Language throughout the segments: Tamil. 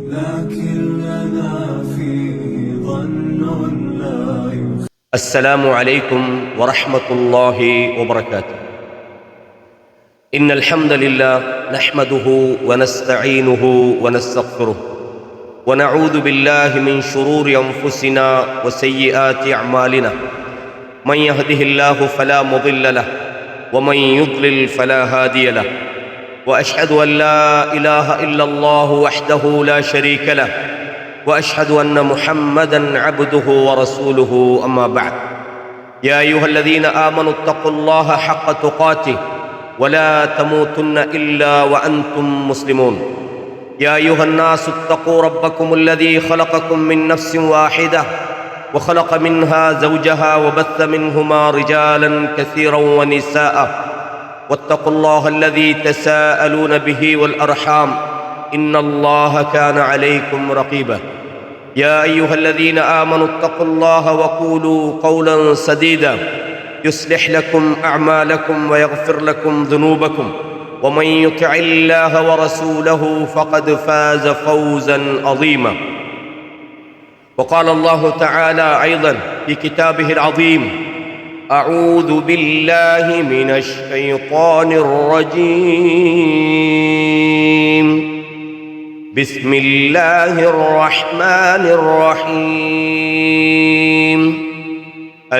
لكن لنا فيه ظن لا يخفى. السلام عليكم ورحمة الله وبركاته. إن الحمد لله نحمده ونستعينه ونستغفره ونعوذ بالله من شرور أنفسنا وسيئات أعمالنا. من يهده الله فلا مضل له ومن يضلل فلا هادي له. وأشهد أن لا إله إلا الله وحده لا شريك له وأشهد أن محمدًا عبده ورسوله. أما بعد، يا أيها الذين آمنوا اتقوا الله حق تقاته ولا تموتن إلا وأنتم مسلمون. يا أيها الناس اتقوا ربكم الذي خلقكم من نفس واحدة وخلق منها زوجها وبث منهما رجالا كثيرا ونساء. واتقوا الله الذي تساءلون به والأرحام إن الله كان عليكم رقيبا. يا أيها الذين آمنوا اتقوا الله وقولوا قولا سديدا يصلح لكم أعمالكم ويغفر لكم ذنوبكم ومن يطع الله ورسوله فقد فاز فوزا عظيما. وقال الله تعالى أيضا في كتابه العظيم: أعوذ بالله من الشيطان الرجيم. بسم الله الرحمن الرحيم.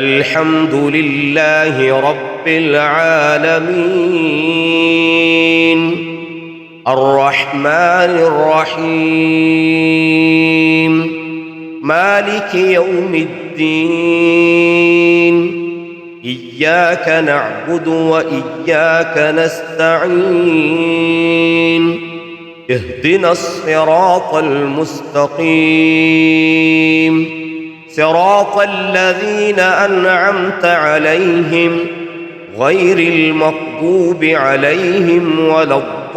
الحمد لله رب العالمين الرحمن الرحيم مالك يوم الدين إياك نعبد وإياك نستعين اهدنا الصراط المستقيم صراط الذين أنعمت عليهم غير المغضوب عليهم ولا الضالين.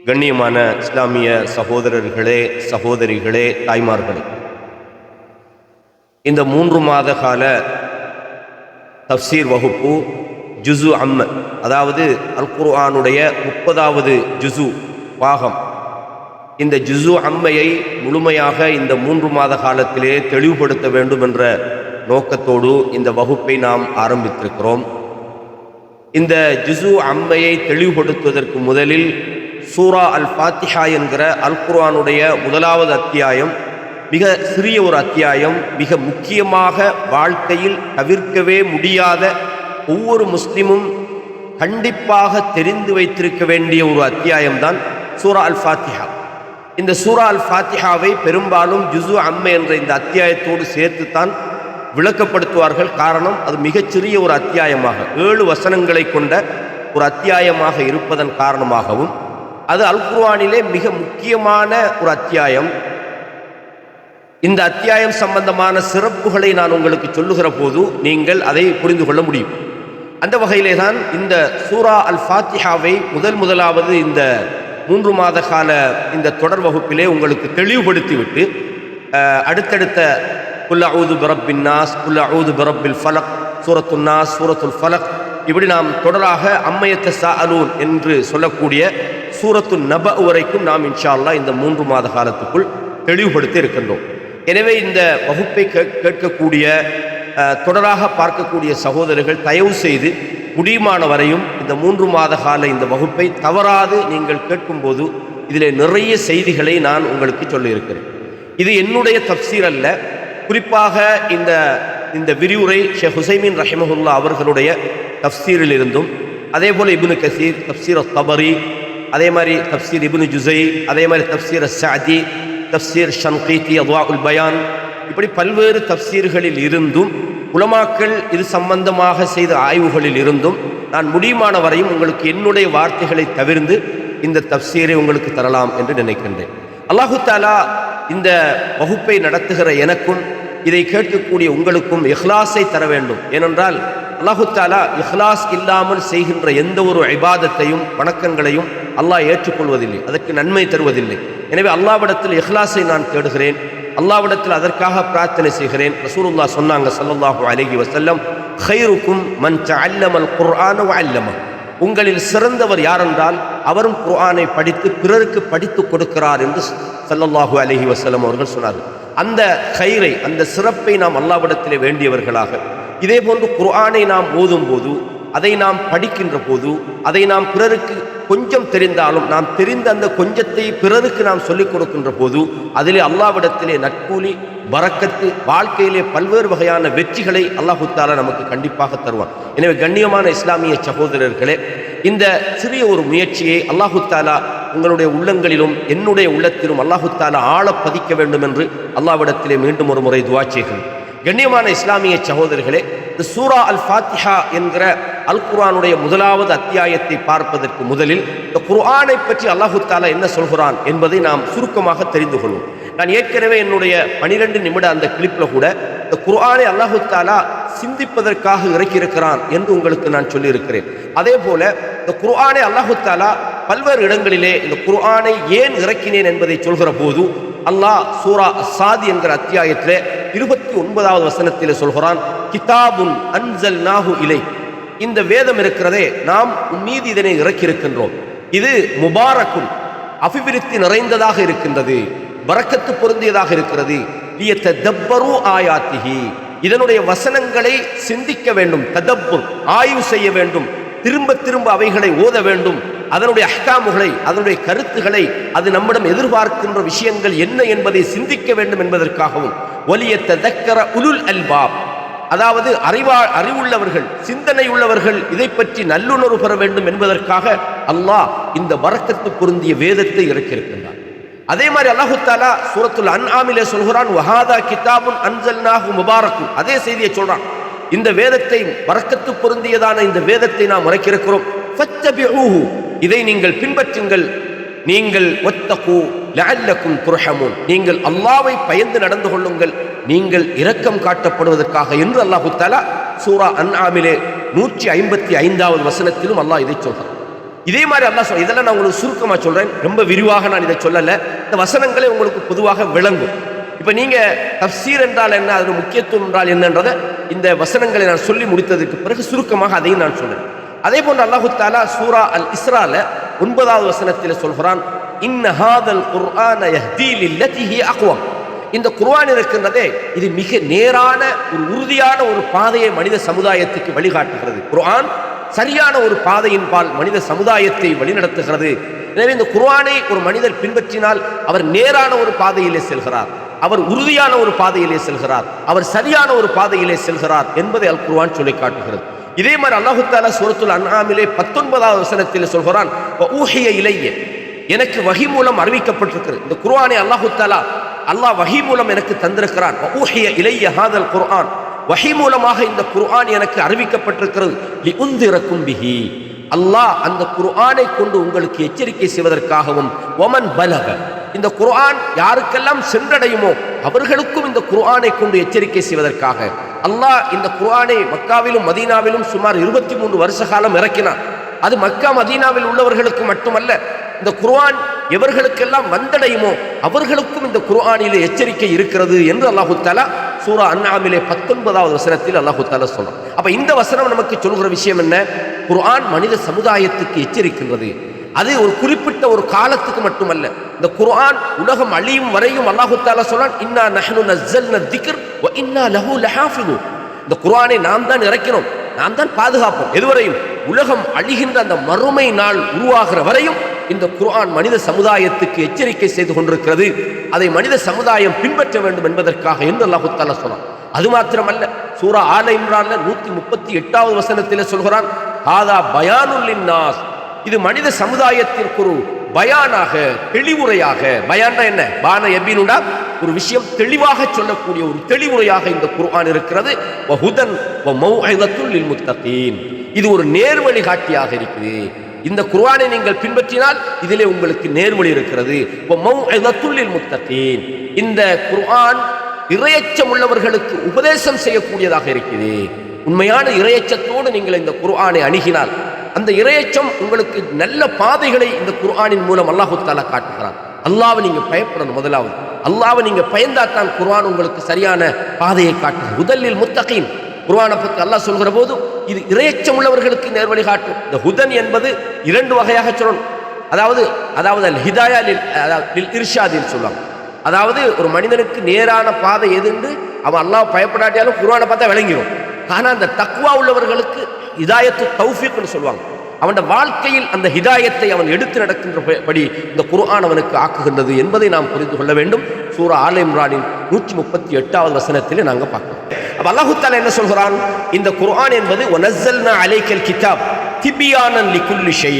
கண்ணியமான இஸ்லாமிய சகோதரர்களே, சகோதரிகளே, தாய்மார்களே, இந்த 3 மாத கால தஃப்சீர் வகுப்பு ஜுஸு அம்ம, அதாவது அல் குர்ஆனுடைய 30வது ஜுஸு பாகம். இந்த ஜுஸு அம்மையை முழுமையாக இந்த 3 மாத காலத்திலே தெளிவுபடுத்த வேண்டும் என்ற நோக்கத்தோடு இந்த வகுப்பை நாம் ஆரம்பித்திருக்கிறோம். இந்த ஜுஸு அம்மையை தெளிவுபடுத்துவதற்கு முதலில் சூரா அல் ஃபாத்திஹா என்கிற அல் குர்ஆனுடைய 1வது அத்தியாயம் மிக சிறிய ஒரு அத்தியாயம், மிக முக்கியமாக வாழ்க்கையில் தவிர்க்கவே முடியாத, ஒவ்வொரு முஸ்லிமும் கண்டிப்பாக தெரிந்து வைத்திருக்க வேண்டிய ஒரு அத்தியாயம்தான் சூரா அல் ஃபாத்திஹா. இந்த சூரா அல் ஃபாத்திஹாவை பெரும்பாலும் ஜுஸு அம்மை என்ற இந்த அத்தியாயத்தோடு சேர்த்துத்தான் விளக்கப்படுத்துவார்கள். காரணம், அது மிகச்சிறிய ஒரு அத்தியாயமாக 7 வசனங்களை கொண்ட ஒரு அத்தியாயமாக இருப்பதன் காரணமாகவும் அது அல் குர்ஆனிலே மிக முக்கியமான ஒரு அத்தியாயம். இந்த அத்தியாயம் சம்பந்தமான சிறப்புகளை நான் உங்களுக்கு சொல்லுகிற போது நீங்கள் அதை புரிந்து கொள்ள முடியும். அந்த வகையிலே தான் இந்த சூரா அல் ஃபாத்திஹாவை முதலாவது இந்த 3 மாத கால இந்த தொடர் வகுப்பிலே உங்களுக்கு தெளிவுபடுத்திவிட்டு அடுத்தடுத்த குல் அஊது பிரப்பின் நாஸ், குல் அஊது பிரப்பில் ஃபலக், சூரத்துன் நாஸ், சூரத்துல் ஃபலக், இப்படி நாம் தொடராக அம்மையத்த சாஅலூன் என்று சொல்லக்கூடிய சூரத்துன் நப வரைக்கும் நாம் இன்ஷா அல்லாஹ் இந்த 3 மாத காலத்துக்குள் தெளிவுபடுத்தி இருக்கின்றோம். எனவே இந்த வகுப்பை கேட்கக்கூடிய, தொடராக பார்க்கக்கூடிய சகோதரர்கள் தயவு செய்து முடியுமான வரையும் இந்த 3 மாத கால இந்த வகுப்பை தவறாது நீங்கள் கேட்கும்போது இதில் நிறைய செய்திகளை நான் உங்களுக்கு சொல்லியிருக்கிறேன். இது என்னுடைய தஃப்சீர் அல்ல, குறிப்பாக இந்த விரிவுரை ஷேக் ஹுசைமின் ரஹிமஹுல்லா அவர்களுடைய தஃப்சீரில் இருந்தும், அதே போல் இப்னு கசீர் தஃப்சீர் தபரி, அதே மாதிரி தஃப்சீர் இப்னு ஜுஸை, அதே மாதிரி தஃப்சீர் ஸஅதி, தஃப்சீர் ஷன்கீத்தி, அத்வாஉல் பயான், இப்படி பல்வேறு தஃப்சீர்களில் இருந்தும், உலமாக்கள் இது சம்பந்தமாக செய்த ஆய்வுகளில் இருந்தும் நான் முடியுமான வரையும் உங்களுக்கு என்னுடைய வார்த்தைகளை தவிர்த்து இந்த தஃப்சீரை உங்களுக்கு தரலாம் என்று நினைக்கின்றேன். அல்லாஹு தஆலா இந்த வகுப்பை நடத்துகிற எனக்கும் இதை கேட்கக்கூடிய உங்களுக்கும் இஹ்லாஸை தர வேண்டும். ஏனென்றால் அல்லாஹு தஆலா இஹ்லாஸ் இல்லாமல் செய்கின்ற எந்த ஒரு இபாதத்தையும் வணக்கங்களையும் அல்லாஹ் ஏற்றுக்கொள்வதில்லை, அதற்கு நன்மை தருவதில்லை. எனவே அல்லாஹ்விடத்தில் இஹ்லாஸை நான் தேடுகிறேன், அல்லாஹ்விடத்தில் அதற்காக பிரார்த்தனை செய்கிறேன். ரசூலுல்லாஹ் சொன்னாங்க ஸல்லல்லாஹு அலைஹி வஸல்லம், ഖൈറുക്കും மன் தஅல்லமல் குர்ஆன வஅல்லம. உங்களில் சிறந்தவர் யாரென்றால் அவரும் குர்ஆனை படித்து பிறருக்கு படித்து கொடுக்கிறார் என்று ஸல்லல்லாஹு அலைஹி வஸல்லம் அவர்கள் சொன்னார்கள். அந்த கைரை, அந்த சிறப்பை நாம் அல்லாஹ்விடத்திலே வேண்டியவர்களாக, இதே போன்று குர்ஆனை நாம் ஓதும் போது, அதை நாம் படிக்கின்ற போது, அதை நாம் பிறருக்கு கொஞ்சம் தெரிந்தாலும் நாம் தெரிந்த அந்த கொஞ்சத்தை பிறருக்கு நாம் சொல்லிக் கொடுக்கின்ற போது அதிலே அல்லாஹ்விடத்திலே நட்கூலி, பரக்கத்து, வாழ்க்கையிலே பல்வேறு வகையான வெற்றிகளை அல்லாஹு தஆலா நமக்கு கண்டிப்பாக தருவான். எனவே கண்ணியமான இஸ்லாமிய சகோதரர்களே, இந்த சிறிய ஒரு முயற்சியை அல்லாஹு தஆலா உங்களுடைய உள்ளங்களிலும் என்னுடைய உள்ளத்திலும் அல்லாஹு தஆலா ஆழ பதிக்க வேண்டும் என்று அல்லாஹ்விடத்திலே மீண்டும் ஒரு முறை துஆ செய்கிறேன். கண்ணியமான இஸ்லாமிய சகோதரர்களே, இந்த சூரா அல் ஃபாத்திஹா என்கிற அல் குர்ஆனுடைய முதலாவது அத்தியாயத்தை பார்ப்பதற்கு முதலில் இந்த குர்ஆனை பற்றி அல்லாஹு தஆலா என்ன சொல்கிறான் என்பதை நாம் சுருக்கமாக தெரிந்து கொள்வோம். நான் ஏற்கனவே என்னுடைய 12 நிமிட அந்த கிளிப்பில் கூட இந்த குர்ஆனை அல்லாஹு தஆலா சிந்திப்பதற்காக இறக்கியிருக்கிறான் என்று உங்களுக்கு நான் சொல்லியிருக்கிறேன். அதே போல இந்த குர்ஆனை அல்லாஹு தஆலா பல்வேறு இடங்களிலே இந்த குர்ஆனை ஏன் இறக்கினேன் என்பதை சொல்கிற போது அல்லாஹ் சூரா அஸ்ஸாத் என்கிற அத்தியாயத்திலே 29வது வசனத்திலே சொல்கிறான், கிதாபுன் அன்ஸல்நாஹு இலைக். இந்த வேதம் இருக்கிறதே, நாம் மீது இதனை இறக்கியிருக்கின்றோம். இது முபாரக்கும், அபிவிருத்தி நிறைந்ததாக இருக்கின்றது, பரக்கத்து பொருந்தியதாக இருக்கிறது. லியததப்பரு ஆயாத்திஹி, இதனுடைய வசனங்களை சிந்திக்க வேண்டும், ததப்புர் ஆய்வு செய்ய வேண்டும், திரும்ப திரும்ப அவைகளை ஓத வேண்டும், அதனுடைய அஹ்காமுகளை, அதனுடைய கருத்துக்களை, அது நம்மிடம் எதிர்பார்க்கின்ற விஷயங்கள் என்ன என்பதை சிந்திக்க வேண்டும் என்பதற்காகவும், வலியத்ததக்கர உலுல் அல்பாப், அதாவது அறிவுள்ளவர்கள், சிந்தனை உள்ளவர்கள் இதை பற்றி நல்லுணர்வு பெற வேண்டும் என்பதற்காக அல்லாஹ் இந்த பரக்கத்து பொருந்திய வேதத்தை இறக்கியிருக்கின்றார். அதே மாதிரி அல்லாஹு தஆலா சூரத்துல் அன்ஆமிலே சொல்கிறான், வஹாதா கிதாபுன் அன்ஸல்நாஹு முபாரக்குன். அதே செய்தியை சொல்றான், இந்த வேதத்தை, பரக்கத்து பொருந்தியதான இந்த வேதத்தை நாம் இறக்கியிருக்கிறோம். ஃபத்தபிஊஹு, இதை நீங்கள் பின்பற்றுங்கள். நீங்கள் வத்தகு லஅல்லக்கும் துர்ஹமூன், நீங்கள் அல்லாஹ்வை பயந்து நடந்து கொள்ளுங்கள், நீங்கள் இரக்கம் காட்டப்படுவதற்காக என்று அல்லாஹு தஆலா சூரா அன்ஆமிலே 155வது வசனத்திலும் அல்லாஹ் இதை சொல்றான். இதே மாதிரி அல்லாஹ் சொல்ற, இதெல்லாம் நான் உங்களுக்கு சுருக்கமாக சொல்றேன், ரொம்ப விரிவாக நான் இதை சொல்லலை. இந்த வசனங்களே உங்களுக்கு பொதுவாக விளங்கும். இப்போ நீங்க தஃப்சீர் என்றால் என்ன, அதோட முக்கியத்துவம் என்றால் என்னன்றதை இந்த வசனங்களை நான் சொல்லி முடித்ததற்கு பிறகு சுருக்கமாக அதையும் நான் சொல்றேன். அதே போன்று அல்லாஹு தஆலா சூரா அல் இஸ்ரால 9வது வசனத்தில் சொல்கிறான், இன்ன ஹாதல் குர்ஆன யஹ்தி லில்லதி ஹிய அக்வம். இந்த குர்ஆன் இருக்கின்றதே, இது மிக நேரான ஒரு உறுதியான ஒரு பாதையை மனித சமுதாயத்துக்கு வழிகாட்டுகிறது. குர்ஆன் சரியான ஒரு பாதையின் பால் மனித சமுதாயத்தை வழிநடத்துகிறது. எனவே இந்த குர்ஆனை ஒரு மனிதர் பின்பற்றினால் அவர் நேரான ஒரு பாதையிலே செல்கிறார், அவர் உறுதியான ஒரு பாதையிலே செல்கிறார், அவர் சரியான ஒரு பாதையிலே செல்கிறார் என்பதை அல் குர்ஆன் சொல்லி காட்டுகிறது. இதே மாதிரி அல்லாஹு தஆலா சூரத்துல் அன்ஆமிலே 19வது வசனத்தில் சொல்கிறான், வஊஹிய இலைய, எனக்கு வஹி மூலம் அறிவிக்கப்பட்டிருக்கிறது. இந்த குர்ஆனை அல்லாஹு தஆலா அல்லாஹ் வஹி மூலம் எனக்கு தந்திருக்கிறான். வஊஹிய இலைய ஹாதல் குர்ஆன், வஹி மூலமாக இந்த குர்ஆன் எனக்கு அறிவிக்கப்பட்டிருக்கிறது. லிஉன்திரக்கும் பிஹி, அல்லாஹ் அந்த குர்ஆனை கொண்டு உங்களுக்கு எச்சரிக்கை செய்வதற்காகவும், வமன் பலக, இந்த குர்ஆன் யாருக்கெல்லாம் சென்றடையுமோ அவர்களுக்கும் இந்த குர்ஆனை கொண்டு எச்சரிக்கை செய்வதற்காக அல்லாஹ் இந்த குர்ஆனை மக்காவிலும் மதீனாவிலும் சுமார் 23 வருஷ காலம் இறக்கினான். அது மக்கா மதீனாவில் உள்ளவர்களுக்கு மட்டுமல்ல, இந்த குர்ஆன் எவர்களுக்கெல்லாம் வந்தடையுமோ அவர்களுக்கும் இந்த குர்ஆனிலே எச்சரிக்கை இருக்கிறது என்று அல்லாஹு தஆலா சூரா அன்ஆமிலே 19வது வசனத்தில் அல்லாஹு தஆலா சொல்றான். அப்ப இந்த வசனம் நமக்கு சொல்கிற விஷயம் என்ன? குர்ஆன் மனித சமுதாயத்துக்கு எச்சரிக்கின்றது. அது ஒரு குறிப்பிட்ட ஒரு காலத்துக்கு மட்டுமல்ல, இந்த குர்ஆன் உலகம் அழியும் வரையும் அல்லாஹு தஆலா சொல்றான், இன்னா நஹ்னு நஸ்ஸல்னா திக்ர் வ இன்னா லஹு லஹாஃபிதுன். இந்த குர்ஆனை நாம் தான் இறக்கினோம், நாம் தான் பாதுகாப்போம். எதுவரையும்? உலகம் அழிகின்ற அந்த மறுமை நாள் உருவாகிற வரையும் இந்த குர்ஆன் மனித சமுதாயத்துக்கு எச்சரிக்கை செய்து கொண்டிருக்கிறது. அதை மனித சமுதாயம் பின்பற்ற வேண்டும் என்பதற்காக என்று அல்லாஹு தஆலா சொன்னான். அது மாத்திரமல்ல, சூரா ஆல இம்ரான்ல 138வது வசனத்தில் சொல்கிறான், ஹாதா பயானுல் லின்னாஸ், இது மனித சமுதாயத்திற்கு ஒரு பயானாக, தெளிவுரையாக. பயான்னா என்ன? பான எபினுடா, ஒரு விஷயம் தெளிவாக சொல்லக்கூடிய ஒரு தெளிவுரையாக இந்த குர்ஆன் இருக்கிறது. வஹுதன் வ மௌஇதத்துல் லில் முத்தகீன், இது ஒரு நேர்வழி காட்டியாக இருக்குது. இந்த குர்ஆனை நீங்கள் பின்பற்றினால் இதிலே உங்களுக்கு நேர்வழி இருக்கிறது. வ மௌஇதத்துல் லில் முத்தகீன், இந்த குர்ஆன் இறையச்சம் உள்ளவர்களுக்கு உபதேசம் செய்யக்கூடியதாக இருக்குது. உண்மையான இறையச்சத்தோடு நீங்கள் இந்த குர்ஆனை அணுகினால் அந்த இறையச்சம் உங்களுக்கு நல்ல பாதைகளை இந்த குர்ஆனின் மூலம் அல்லாஹு தஆலா காட்டுகிறான். அல்லாஹ்வை நீங்க பயப்படணும். முதலாவது அல்லாஹ்வை நீங்க பயந்தாத்தான் குர்ஆன் உங்களுக்கு சரியான பாதையை காட்டுகிறது. முதலில் முத்தகீன், குர்ஆனை பற்றி அல்லாஹ் சொல்கிற போது இது இறையச்சம் உள்ளவர்களுக்கு நேர்வழி காட்டும். இந்த ஹுதன் என்பது இரண்டு வகையாக சொல்லணும். அதாவது அல் ஹிதாயா லில் இர்ஷாதின்னு சொல்லுவாங்க. அதாவது ஒரு மனிதனுக்கு நேரான பாதை எதுன்னு அவன் அல்லாஹ் பயப்படாட்டியாலும் குர்ஆனை பார்த்தா விளங்கிடும். ஆனால் அந்த தக்வா உள்ளவர்களுக்கு ஹிதாயத்து தௌஃபீக்னு சொல்லுவாங்க. அவன் வாழ்க்கையில் அந்த ஹிதாயத்தை அவன் எடுத்து நடக்கின்றபடி இந்த குர்ஆன் அவனுக்கு ஆக்குகின்றது என்பதை நாம் புரிந்து கொள்ள வேண்டும். சூரா ஆல இம்ரானின் 138வது வசனத்திலே நாங்கள் பார்க்கிறோம். அப்ப அல்லாஹ் தஆலா என்ன சொல்கிறான்? இந்த குர்ஆன் என்பது வனஸல்னா அலைக்கல் கிதாப் திபியானன் லிகுல்லி ஷை.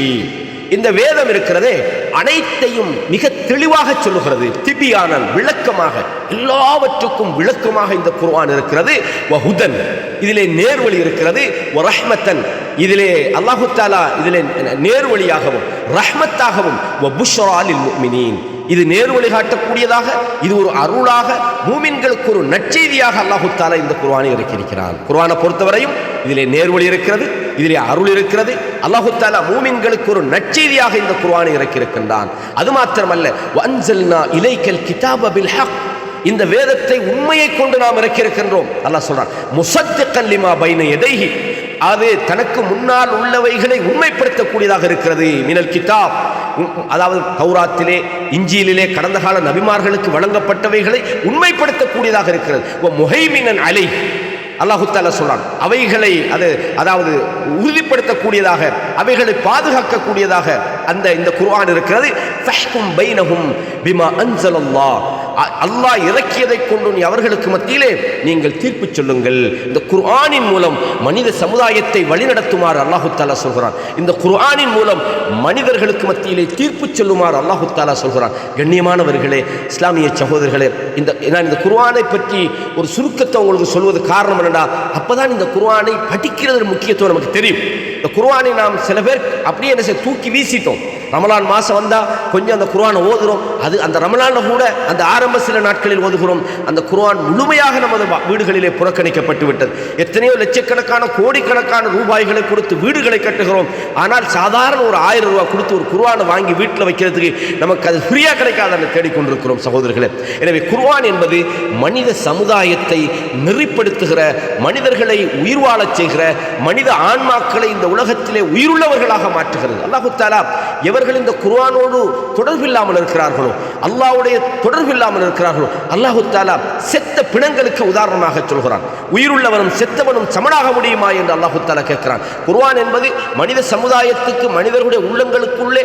இந்த வேதம் இருக்கிறதே அனைத்தையும் மிக தெளிவாக சொல்லுகிறது. திபியானன் விளக்கமாக, எல்லாவற்றுக்கும் விளக்கமாக இந்த குர்ஆன் இருக்கிறது. வஹுதன் இதிலே நேர்வழி இருக்கிறது. வரஹ்மத்தன் இதிலே அல்லாஹ் தஆலா இதிலே நேர்வழியாகவும் ரஹ்மத்தாகவும் வபுஷ்ரா லில் முஃமினீன் இது நேர்வழி காட்டக்கூடியதாக, இது ஒரு அருளாக, மூமின்களுக்கு ஒரு நற்செய்தியாக அல்லாஹ் தஆலா இந்த குர்ஆனை இறக்கியிருக்கிறான். குர்ஆனை பொறுத்தவரையும் இதிலே நேர்வழி இருக்கிறது, இதிலே அருள் இருக்கிறது. அல்லாஹ் தஆலா மூமின்களுக்கு ஒரு நற்செய்தியாக இந்த குர்ஆனை இறக்கியிருக்கின்றான். அது மாத்திரமல்ல, வஅன்ஸல்னா இலைக்கல் கிதாப பில் ஹக் இந்த வேதத்தை உண்மையை கொண்டு நாம் இறக்கியிருக்கின்றோம். அல்லாஹ் சொல்றான் முஸத்திகன் லிமா பைன யதைஹி அது தனக்கு முன்னால் உள்ளவைகளை உண்மைப்படுத்தக்கூடியதாக இருக்கிறது. மினல் கிதாப் அதாவது தௌராத்திலே இஞ்சியிலே கடந்த கால நபிமார்களுக்கு வழங்கப்பட்டவைகளை உண்மைப்படுத்தக்கூடியதாக இருக்கிறது. முஹைமினன் அலைஹி அல்லாஹ் தஆலா சொல்றான் அவைகளை அதாவது உறுதிப்படுத்தக்கூடியதாக, அவைகளை பாதுகாக்கக்கூடியதாக அந்த இந்த குர்ஆன் இருக்கிறது. ஃபஹ்கும் பைனஹும் பிமா அன்ஸலல்லாஹ் அல்லாஹ் இறக்கியதை கொண்டு நீ அவர்களுக்கு மத்தியிலே நீங்கள் தீர்ப்பு சொல்லுங்கள். இந்த குர்ஆனின் மூலம் மனித சமுதாயத்தை வழிநடத்துமாறு அல்லாஹ் தஆலா சொல்கிறான். இந்த குர்ஆனின் மூலம் மனிதர்களுக்கு மத்தியிலே தீர்ப்பு சொல்லுமாறு அல்லாஹ் தஆலா சொல்கிறான். கண்ணியமானவர்களே, இஸ்லாமிய சகோதரர்களே, நான் இந்த குர்ஆனை பற்றி ஒரு சுருக்கத்தை உங்களுக்கு சொல்வது காரணம் என்னடா, அப்பதான் இந்த குர்ஆனை படிக்கிறது முக்கியத்துவம் நமக்கு தெரியும். இந்த குர்ஆனை நாம் சில பேர் அப்படியே என்ன செய்ய தூக்கி வீசிட்டோம். ரமலான் மாதம் வந்தால் கொஞ்சம் அந்த குர்ஆனை ஓதுகிறோம். அது அந்த ரமலானில் கூட அந்த ஆரம்ப சில நாட்களில் ஓதுகிறோம். அந்த குர்ஆன் முழுமையாக நமது வீடுகளிலே புறக்கணிக்கப்பட்டு விட்டது. எத்தனையோ லட்சக்கணக்கான கோடிக்கணக்கான ரூபாய்களை கொடுத்து வீடுகளை கட்டுகிறோம். ஆனால் சாதாரண ஒரு 1000 ரூபாய் கொடுத்து ஒரு குர்ஆனை வாங்கி வீட்டில் வைக்கிறதுக்கு நமக்கு அது ஃப்ரீயாக கிடைக்காத தேடிக்கொண்டிருக்கிறோம் சகோதரர்களே. எனவே குர்ஆன் என்பது மனித சமுதாயத்தை நெறிப்படுத்துகிற, மனிதர்களை உயிர் வாழச் செய்கிற, மனித ஆன்மாக்களை இந்த உலகத்திலே உயிருள்ளவர்களாக மாற்றுகிறது. அல்லாஹ் தஆலா எவர்கள் இந்த குர்ஆனோடு தொடர்பில்லாமல் இருக்கிறார்களோ, அல்லாஹ்வுடைய தொடர்பில்லாமல் இருக்கிறார்களோ, அல்லாஹ் தஆலா செத்த பிணங்களுக்கு உதாரணமாக சொல்கிறான். உயிருள்ளவனும் செத்தவனும் சமனாக முடியுமா என்று அல்லாஹ் தஆலா கேட்கிறான். குர்ஆன் என்பது மனித சமுதாயத்துக்கு, மனிதர்களுடைய உள்ளங்களுக்குள்ளே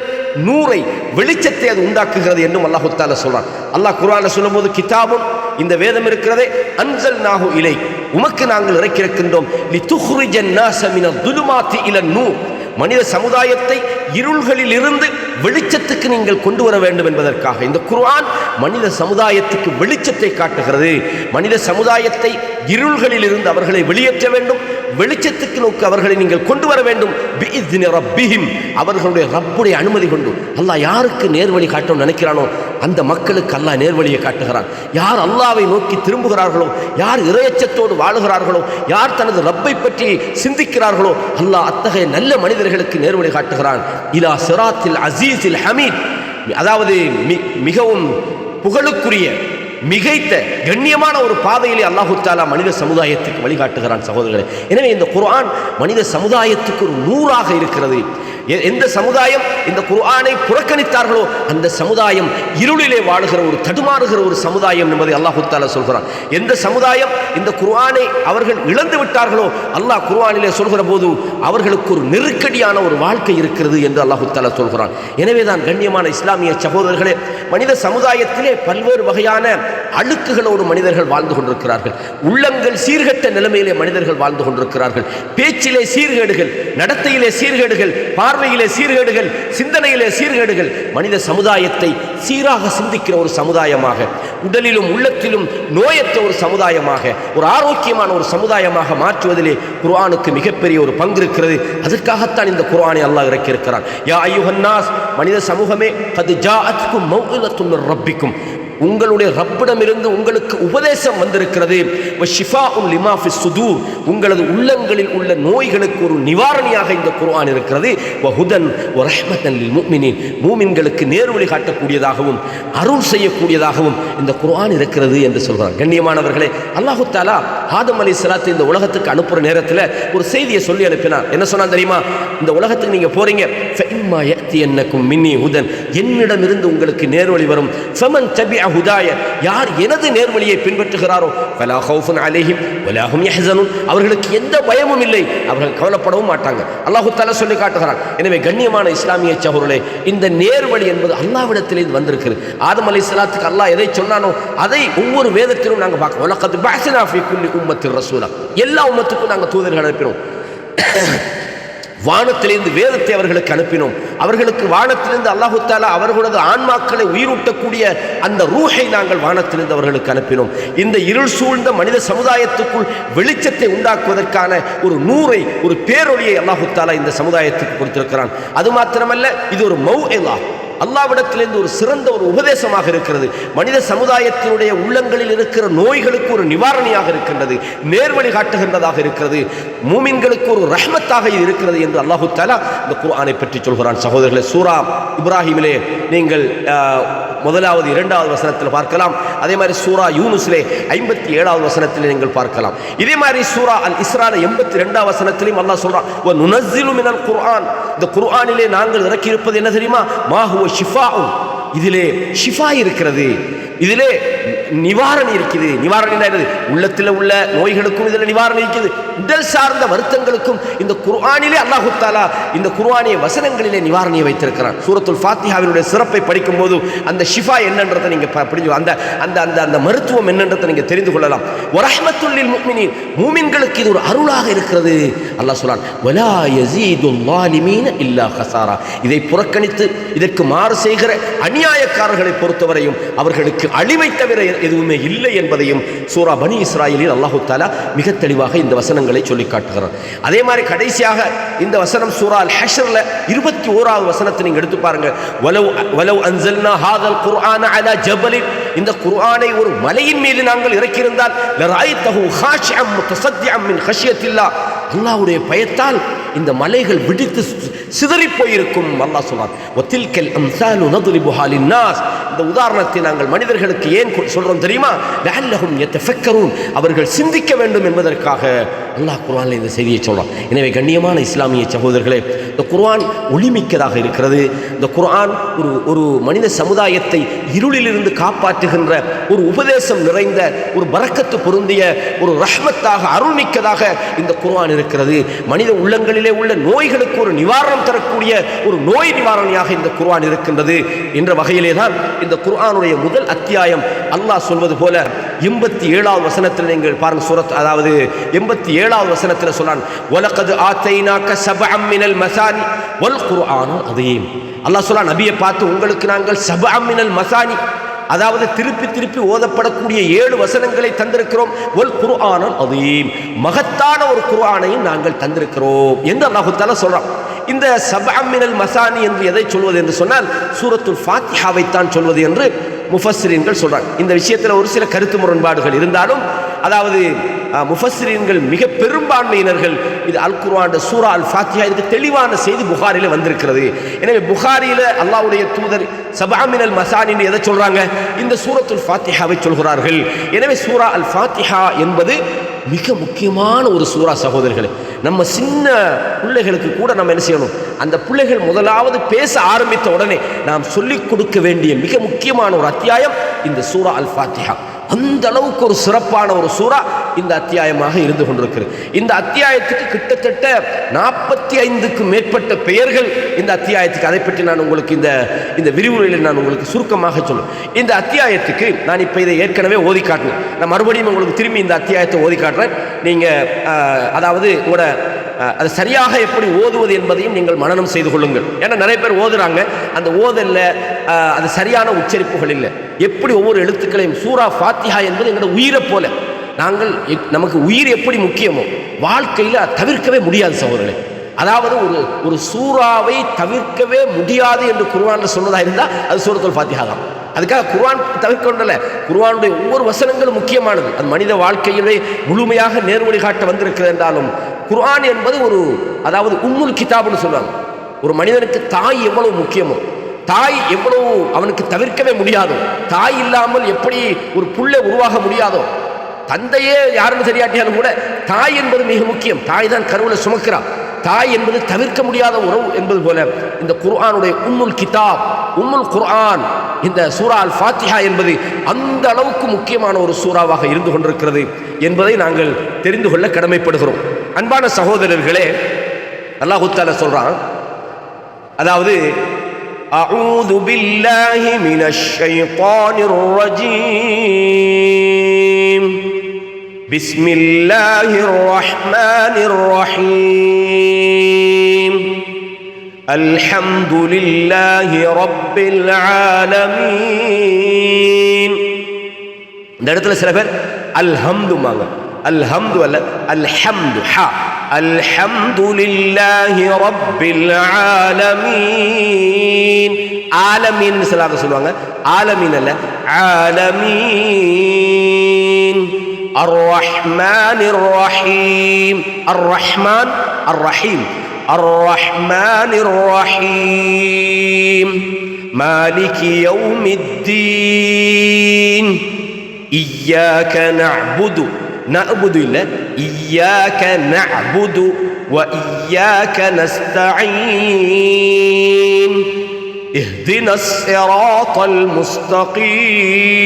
நூரை, வெளிச்சத்தை அது உண்டாக்குகிறது என்றும் அல்லாஹ் தஆலா சொல்றான். அல்லாஹ் குர்ஆனை சொல்லும்போது கிதாபும் இந்த வேதம் இருக்கிறதே அன்ஸல்நாஹு இலைக் உமக்கு நாங்கள் இறக்கியிருக்கின்றோம் லிதுக்ரிஜன் நாஸ மினல் துலுமாத்தி இலன் நூர் மனித சமுதாயத்தை இருள்களில் இருந்து வெளிச்சத்துக்கு நீங்கள் கொண்டு வர வேண்டும் என்பதற்காக இந்த குர்ஆன் மனித சமுதாயத்துக்கு வெளிச்சத்தை காட்டுகிறது. மனித சமுதாயத்தை இருள்களில் இருந்து அவர்களை வெளியேற்ற வேண்டும், வெளிச்சத்துக்கு நோக்கி அவர்களை நீங்கள் கொண்டு வர வேண்டும். பிஇذن ரப்பிஹிம் அவர்களுடைய ரப்புடைய அனுமதி கொண்டு. அல்லாஹ் யாருக்கு நேர்வழி காட்டணும்னு நினைக்கிறானோ அந்த மக்களுக்கு அல்லாஹ் நேர்வழியை காட்டுகிறான். யார் அல்லாஹ்வை நோக்கி திரும்புகிறார்களோ, யார் இறையச்சத்தோடு வாழுகிறார்களோ, யார் தனது ரப்பை பற்றி சிந்திக்கிறார்களோ அல்லாஹ் அத்தகைய நல்ல மனிதர்களுக்கு நேர்வழி காட்டுகிறான். இலா சிராத்தில் அசீஸில் ஹமீத் அதாவது மிகவும் புகழுக்குரிய, மிகைத்த, கண்ணியமான ஒரு பாதையிலே அல்லாஹு தஆலா மனித சமுதாயத்துக்கு வழிகாட்டுகிறான் சகோதரர்களே. எனவே இந்த குர்ஆன் மனித சமுதாயத்துக்கு ஒரு நூறாக இருக்கிறது. எந்த சமுதாயம் இந்த குர்ஆனை புறக்கணித்தார்களோ அந்த சமுதாயம் இருளிலே வாழுகிற ஒரு தடுமாறுகிற ஒரு சமுதாயம் என்பதை அல்லாஹ் தஆலா சொல்கிறான். எந்த சமுதாயம் இந்த குர்ஆனை அவர்கள் இழந்து விட்டார்களோ அல்லாஹ் குர்ஆனிலே சொல்கிற போது அவர்களுக்கு ஒரு நெருக்கடியான ஒரு வாழ்க்கை இருக்கிறது என்று அல்லாஹ் தஆலா சொல்கிறான். எனவே தான் கண்ணியமான இஸ்லாமிய சகோதரர்களே, மனித சமுதாயத்திலே பல்வேறு வகையான அழுக்குகளோடு மனிதர்கள் வாழ்ந்து கொண்டிருக்கிறார்கள். உள்ளங்கள் சீர்கெட்ட நிலைமையிலே மனிதர்கள் வாழ்ந்து கொண்டிருக்கிறார்கள். பேச்சிலே சீர்கேடுகள், நடத்தையிலே சீர்கேடுகள், பார்வையிலே சீர்கேடுகள், சிந்தனையிலே சீர்கேடுகள். மனித சமுதாயத்தை சீராக சிந்திக்கிற ஒரு சமுதாயமாக, உடலிலும் உள்ளத்திலும் நோயற்ற ஒரு சமுதாயமாக, ஒரு ஆரோக்கியமான ஒரு சமுதாயமாக மாற்றுவதிலே குர்ஆனுக்கு மிகப்பெரிய ஒரு பங்கு இருக்கிறது. அதற்காகத்தான் இந்த குர்ஆனை அல்லாஹ் இறக்கியிருக்கிறான். யா அய்யுஹன் நாஸ் மனித சமூகமே, கத் ஜாஅத்கும் மௌஇலத்துன் மிர் ரப்பிக்கும் உங்களுடைய ரப்பிடமிருந்து உங்களுக்கு உபதேசம் வந்திருக்கிறது. வஷிஃபாஉன் லிமா ஃபிஸ் சுதூர், உங்களது உள்ளங்களில் உள்ள நோய்களுக்கு ஒரு நிவாரணியாக இந்த குர்ஆன் இருக்கிறது. வஹுதன் வரஹ்மத்தன் லில் முஃமினீன், மூமின்களுக்கு நேர்வழி காட்டக்கூடியதாகவும் அருள் செய்யக்கூடியதாகவும் இந்த குர்ஆன் இருக்கிறது என்று சொல்றார். கண்ணியமானவர்களே, அல்லாஹு தஆலா ஆதம் அலைஹிஸ்ஸலாத்தை இந்த உலகத்துக்கு அனுப்புற நேரத்தில் ஒரு செய்தியை சொல்லி அனுப்பினார். என்ன சொன்னான் தெரியுமா? இந்த உலகத்துக்கு நீங்க போறீங்க, ஃபஇம்மா யஅதியன்னகும் மின்னி ஹுதன், என்னிடமிருந்து உங்களுக்கு நேர்வழி வரும். ஃபமன் தபிஅ ஹுதாய, யார் எனது நேர்வழியை பின்பற்றுகிறாரோ ஃபலா ஹௌஃபுன் அலைஹிம் வலா ஹும் யஹ்ஸனூன், அவர்களுக்கு எந்த பயமும் இல்லை, அவர்கள் கவலைப்படவும் மாட்டாங்க. அல்லாஹ் தஆலா சொல்லி காட்டுகிறான். எனவே கண்ணியமான இஸ்லாமிய சகோதரர்களே, இந்த நேர்வழி என்பது அல்லாஹ்விடத்திலிருந்து வந்திருக்கிறது. ஆதம் அலைஹிஸ்ஸலாத்துக்கு அல்லாஹ் எதை சொன்னானோ அதை ஒவ்வொரு வேதத்திலும் நாங்கள் பார்க்கிறோம். வலகத் பஅஸ்னா ஃபீ குல்லி உம்மத்தின் ரசூலா, எல்லா உம்மத்துக்கும் நாங்கள் தூதர்கள் அனுப்பினோம். வானத்திலிருந்து வேதத்தை அவர்களுக்கு அனுப்பினோம். அவர்களுக்கு வானத்திலிருந்து அல்லாஹு தஆலா அவர்களது ஆன்மாக்களை உயிரூட்டக்கூடிய அந்த ரூஹை நாங்கள் வானத்திலிருந்து அவர்களுக்கு அனுப்பினோம். இந்த இருள் சூழ்ந்த மனித சமுதாயத்துக்குள் வெளிச்சத்தை உண்டாக்குவதற்கான ஒரு நூரை, ஒரு பேரொளியை அல்லாஹு தஆலா இந்த சமுதாயத்துக்கு கொடுத்திருக்கிறான். அது மாத்திரமல்ல, இது ஒரு மௌஇலா, அல்லாஹ்விடத்திலிருந்து ஒரு சிறந்த ஒரு உபதேசமாக இருக்கிறது. மனித சமுதாயத்தினுடைய உள்ளங்களில் இருக்கிற நோய்களுக்கு ஒரு நிவாரணியாக இருக்கின்றது, நேர்வழி காட்டுகின்றதாக இருக்கிறது, மூமின்களுக்கு ஒரு ரஹ்மத்தாக இது இருக்கிறது என்று அல்லாஹு தஆலா இந்த குர்ஆனை பற்றி சொல்கிறான். சகோதரர்களே, சூரா இப்ராஹிமிலே நீங்கள் முதலாவது 2வது வசனத்தில் பார்க்கலாம். அதே மாதிரி சூரா யூனுஸிலே 57வது வசனத்தில் நீங்கள் பார்க்கலாம். இதே மாதிரி சூரா அல் இஸ்ரால 82வது வசனத்திலும் அல்லாஹ் சொல்றான், வ நுனஸ்ஸிலு மினல் குர்ஆன், இந்த குர்ஆனிலே நாங்கள் இறக்கி இருப்பது என்ன தெரியுமா? மா ஹுவ ஷிஃபாஉன், இதிலே ஷிஃபா இருக்கிறது, இதிலே நிவாரணி இருக்குது. நிவாரணி என்னது? உள்ளத்தில் உள்ள நோய்களுக்கும் இதில் நிவாரணி இருக்குது. உடல் சார்ந்த வருத்தங்களுக்கும் இந்த குர்ஆனிலே அல்லாஹு தஆலா இந்த குர்ஆனிய வசனங்களிலே நிவாரணியை வைத்திருக்கிறான். சூரத்துல் ஃபாத்திஹாவினுடைய சிறப்பை படிக்கும் போது அந்த ஷிஃபா என்னன்றதை நீங்க புரிஞ்சு, அந்த அந்த அந்த அந்த மருத்துவம் என்னன்றதை நீங்க தெரிந்து கொள்ளலாம். வரஹ்மத்துல் லில் முஃமினீன், மூமின்களுக்கு இது ஒரு அருளாக இருக்கிறது. அல்லாஹ் சொல்றான், வலா யஸீதுல் ஸாலிமீன இல்லா கஸாரா, இதை புறக்கணித்து இதற்கு மாறு செய்கிற அநியாயக்காரர்களை பொறுத்தவரையும் அவர்களுக்கு அழிவை தவிர எதுவுமே இல்லை என்பதையும் சூரா பனி இஸ்ராயீலில் அல்லாஹு தஆலா மிக தெளிவாக இந்த வசனங்களை சொல்லி காட்டுகிறார். அதே மாதிரி கடைசியாக இந்த வசனம் சூரா அல் ஹஷ்ர்ல 21வது வசனத்தை நீங்க எடுத்து பாருங்க. வலவ் அன்ஸல்னா ஹாதல் குர்ஆன அலா ஜபலின், இந்த குர்ஆனை ஒரு மலையின் மீது நாங்கள் இறக்கியிருந்தால் லரஐதஹு ஹாஷிஅம் முத்தஸத்திஅம் மின் ஹஷ்யத்தில்லாஹ், அல்லாஹ்வுடைய பயத்தால் இந்த மலைகள் வெடித்து சிதறி போயிருக்கும். அல்லாஹ் சொல்றான், வதில்கல் அம்சாலு நத்ரிபுஹா லின்னாஸ், இந்த உதாரணத்தை நாங்கள் மனிதர்களுக்கு ஏன் சொல்றோம் தெரியுமா? லஅல்லஹும் யதஃபக்கரூன், அவர்கள் சிந்திக்க வேண்டும் என்பதற்காக அல்லாஹ் குர்ஆனில் இந்த செய்தியை சொல்றான். எனவே கண்ணியமான இஸ்லாமிய சகோதரர்களே, இந்த குர்ஆன் ஒளிமிக்கதாக இருக்கிறது. இந்த குர்ஆன் ஒரு மனித சமுதாயத்தை இருளிலிருந்து காப்பாற்றுகின்ற ஒரு உபதேசம் நிறைந்த ஒரு பரக்கத்து பொருந்திய ஒரு ரஹ்மத்தாக, அருள்மிக்கதாக இந்த குர்ஆன் இருக்கிறது. மனித உள்ளங்களிலே உள்ள நோய்களுக்கு ஒரு நிவாரணம் தரக்கூடிய ஒரு நோய் நிவாரணியாக இந்த குர்ஆன் இருக்கின்றது என்ற வகையிலே தான் இந்த குர்ஆனுடைய முதல் அத்தியாயம் அல்லாஹ் சொல்வது போல 87வது வசனத்தில் நீங்கள் பாருங்க. சூரத், அதாவது 87வது வசனத்தில் சொல்றான், வலகத் ஆதைனாக சபஅம் மினல் மசானி வல் குர்ஆனுல் அதீம். அல்லாஹ் சொல்றான், நபியை பார்த்து உங்களுக்கு நாங்கள் சபஅம் மினல் மசானி, அதாவது திருப்பி திருப்பி ஓதப்படக்கூடிய 7 வசனங்களை தந்திருக்கிறோம். வல் குர்ஆனுல் அதீம், மகத்தான ஒரு குர்ஆனையும் நாங்கள் தந்திருக்கிறோம் என்று அல்லாஹ் தஆலா சொல்றான். இந்த சபஅம் மினல் மசானி என்று எதை சொல்வது என்று சொன்னால் சூரத்துல் ஃபாத்திஹாவை தான் சொல்வது என்று முஃபஸ்ஸிரீன்கள் சொல்றாங்க. இந்த விஷயத்தில் ஒரு சில கருத்து முரண்பாடுகள் இருந்தாலும், அதாவது முஃபஸ்ஸிரீன்கள் மிக பெரும்பான்மையினர்கள் இது அல் குர்ஆன் சூரா அல் ஃபாத்திஹா, இதுக்கு தெளிவான செய்தி புகாரில வந்திருக்கிறது. எனவே புகாரில அல்லாஹ்வுடைய தூதர் சபஅம் மினல் மசானி எதை சொல்றாங்க? இந்த சூரத்துல் ஃபாத்திஹாவை சொல்கிறார்கள். எனவே சூரா அல் ஃபாத்திஹா என்பது மிக முக்கியமான ஒரு சூரா. சகோதரர்களே, நம்ம சின்ன பிள்ளைகளுக்கு கூட நம்ம என்ன செய்யணும்? அந்த பிள்ளைகள் முதலாவது பேச ஆரம்பித்த உடனே நாம் சொல்லிக் கொடுக்க வேண்டிய மிக முக்கியமான ஒரு அத்தியாயம் இந்த சூரா அல் ஃபாத்திஹா. அந்த அளவுக்கு ஒரு சிறப்பான ஒரு சூரா இந்த அத்தியாயமாக இருந்து கொண்டிருக்கிறது. இந்த அத்தியாயத்துக்கு கிட்டத்தட்ட 45க்கும் மேற்பட்ட பெயர்கள் இந்த அத்தியாயத்துக்கு. அதை பற்றி நான் உங்களுக்கு இந்த விரிவுரையில் நான் உங்களுக்கு சுருக்கமாக சொல்லுவேன். இந்த அத்தியாயத்துக்கு நான் இப்போ இதை ஏற்கனவே ஓதி காட்டினேன். நான் மறுபடியும் உங்களுக்கு திரும்பி இந்த அத்தியாயத்தை ஓதி காட்டுறேன். நீங்கள் அதாவது உங்களோட அது சரியாக எப்படி ஓதுவது என்பதையும் நீங்கள் மனனம் செய்து கொள்ளுங்கள். ஏன்னா நிறைய பேர் ஓதுறாங்க, அந்த ஓதல்ல அது சரியான உச்சரிப்புகள் இல்லை. எப்படி ஒவ்வொரு எழுத்துக்களையும், சூரா ஃபாத்திஹா என்பது எங்களோட உயிரை போல, நாங்கள் நமக்கு உயிர் எப்படி முக்கியமோ வாழ்க்கையில் தவிர்க்கவே முடியாது சகோதரர்களே. அதாவது ஒரு சூறாவை தவிர்க்கவே முடியாது என்று குர்ஆன்ல சொன்னதாக இருந்தால் அது சூரத்துல் ஃபாத்திஹா தான். அதுக்காக குர்ஆன் தவிர்க்கொண்டல, குர்ஆனுடைய ஒவ்வொரு வசனங்களும் முக்கியமானது. அது மனித வாழ்க்கையிலே முழுமையாக நேர்வழி காட்ட வந்திருக்கிறது என்றாலும் குர்ஆன் என்பது ஒரு, அதாவது உம்முல் கிதாப்னு சொல்லுவாங்க. ஒரு மனிதனுக்கு தாய் எவ்வளவு முக்கியமோ, தாய் எவ்வளவு அவனுக்கு தவிர்க்கவே முடியாதோ, தாய் இல்லாமல் எப்படி ஒரு புள்ளை உருவாக முடியாதோ, தந்தையே யாருன்னு தெரியாட்டியாலும் கூட தாய் என்பது மிக முக்கியம். தாய் தான் கருவில் சுமக்கிறார். தாய் என்பது தவிர்க்க முடியாத உறவு என்பது போல இந்த குர்ஆனுடைய உம்முல் கிதாப், உம்முல் குர்ஆன், இந்த சூரா அல் ஃபாத்திஹா என்பது அந்த அளவுக்கு முக்கியமான ஒரு சூறாவாக இருந்து கொண்டிருக்கிறது என்பதை நாங்கள் தெரிந்து கொள்ள கடமைப்படுகிறோம். அன்பான சகோதரர்களே, அல்லாஹ் தஆலா சொல்றான், அதாவது அஊது பில்லாஹி மினஷ் ஷைத்தானிர் ரஜீம் பிஸ்மில்லாஹிர் ரஹ்மானிர் ரஹீம் அல்ஹம்துலில்லாஹி ரப்பில் ஆலமீன். இந்த இடத்துல சில பேர் அல்ஹம்துமாங்க. அல்ஹம்து அல்ல, அல்ஹம்து. ஹா, அல்ஹம்துலில்லாஹி ரப்பில் ஆலமீன். ஆலமீன் சிலர் சொல்லுவாங்க, ஆலமீன் அல்ல, ஆலமீன். அர் ரஹ்மானிர் ரஹீம். அர் ரஹ்மான் அர் ரஹீம். அர் ரஹ்மானிர் ரஹீம் மாலிகி யௌமித்தீன். இய்யாக நஅ்புது, நஅ்புது இல்ல, இய்யாக நஅ்புது வ இய்யாக நஸ்தஈன். இஹ்தினஸ் ஸிராத்தல் முஸ்தகீம்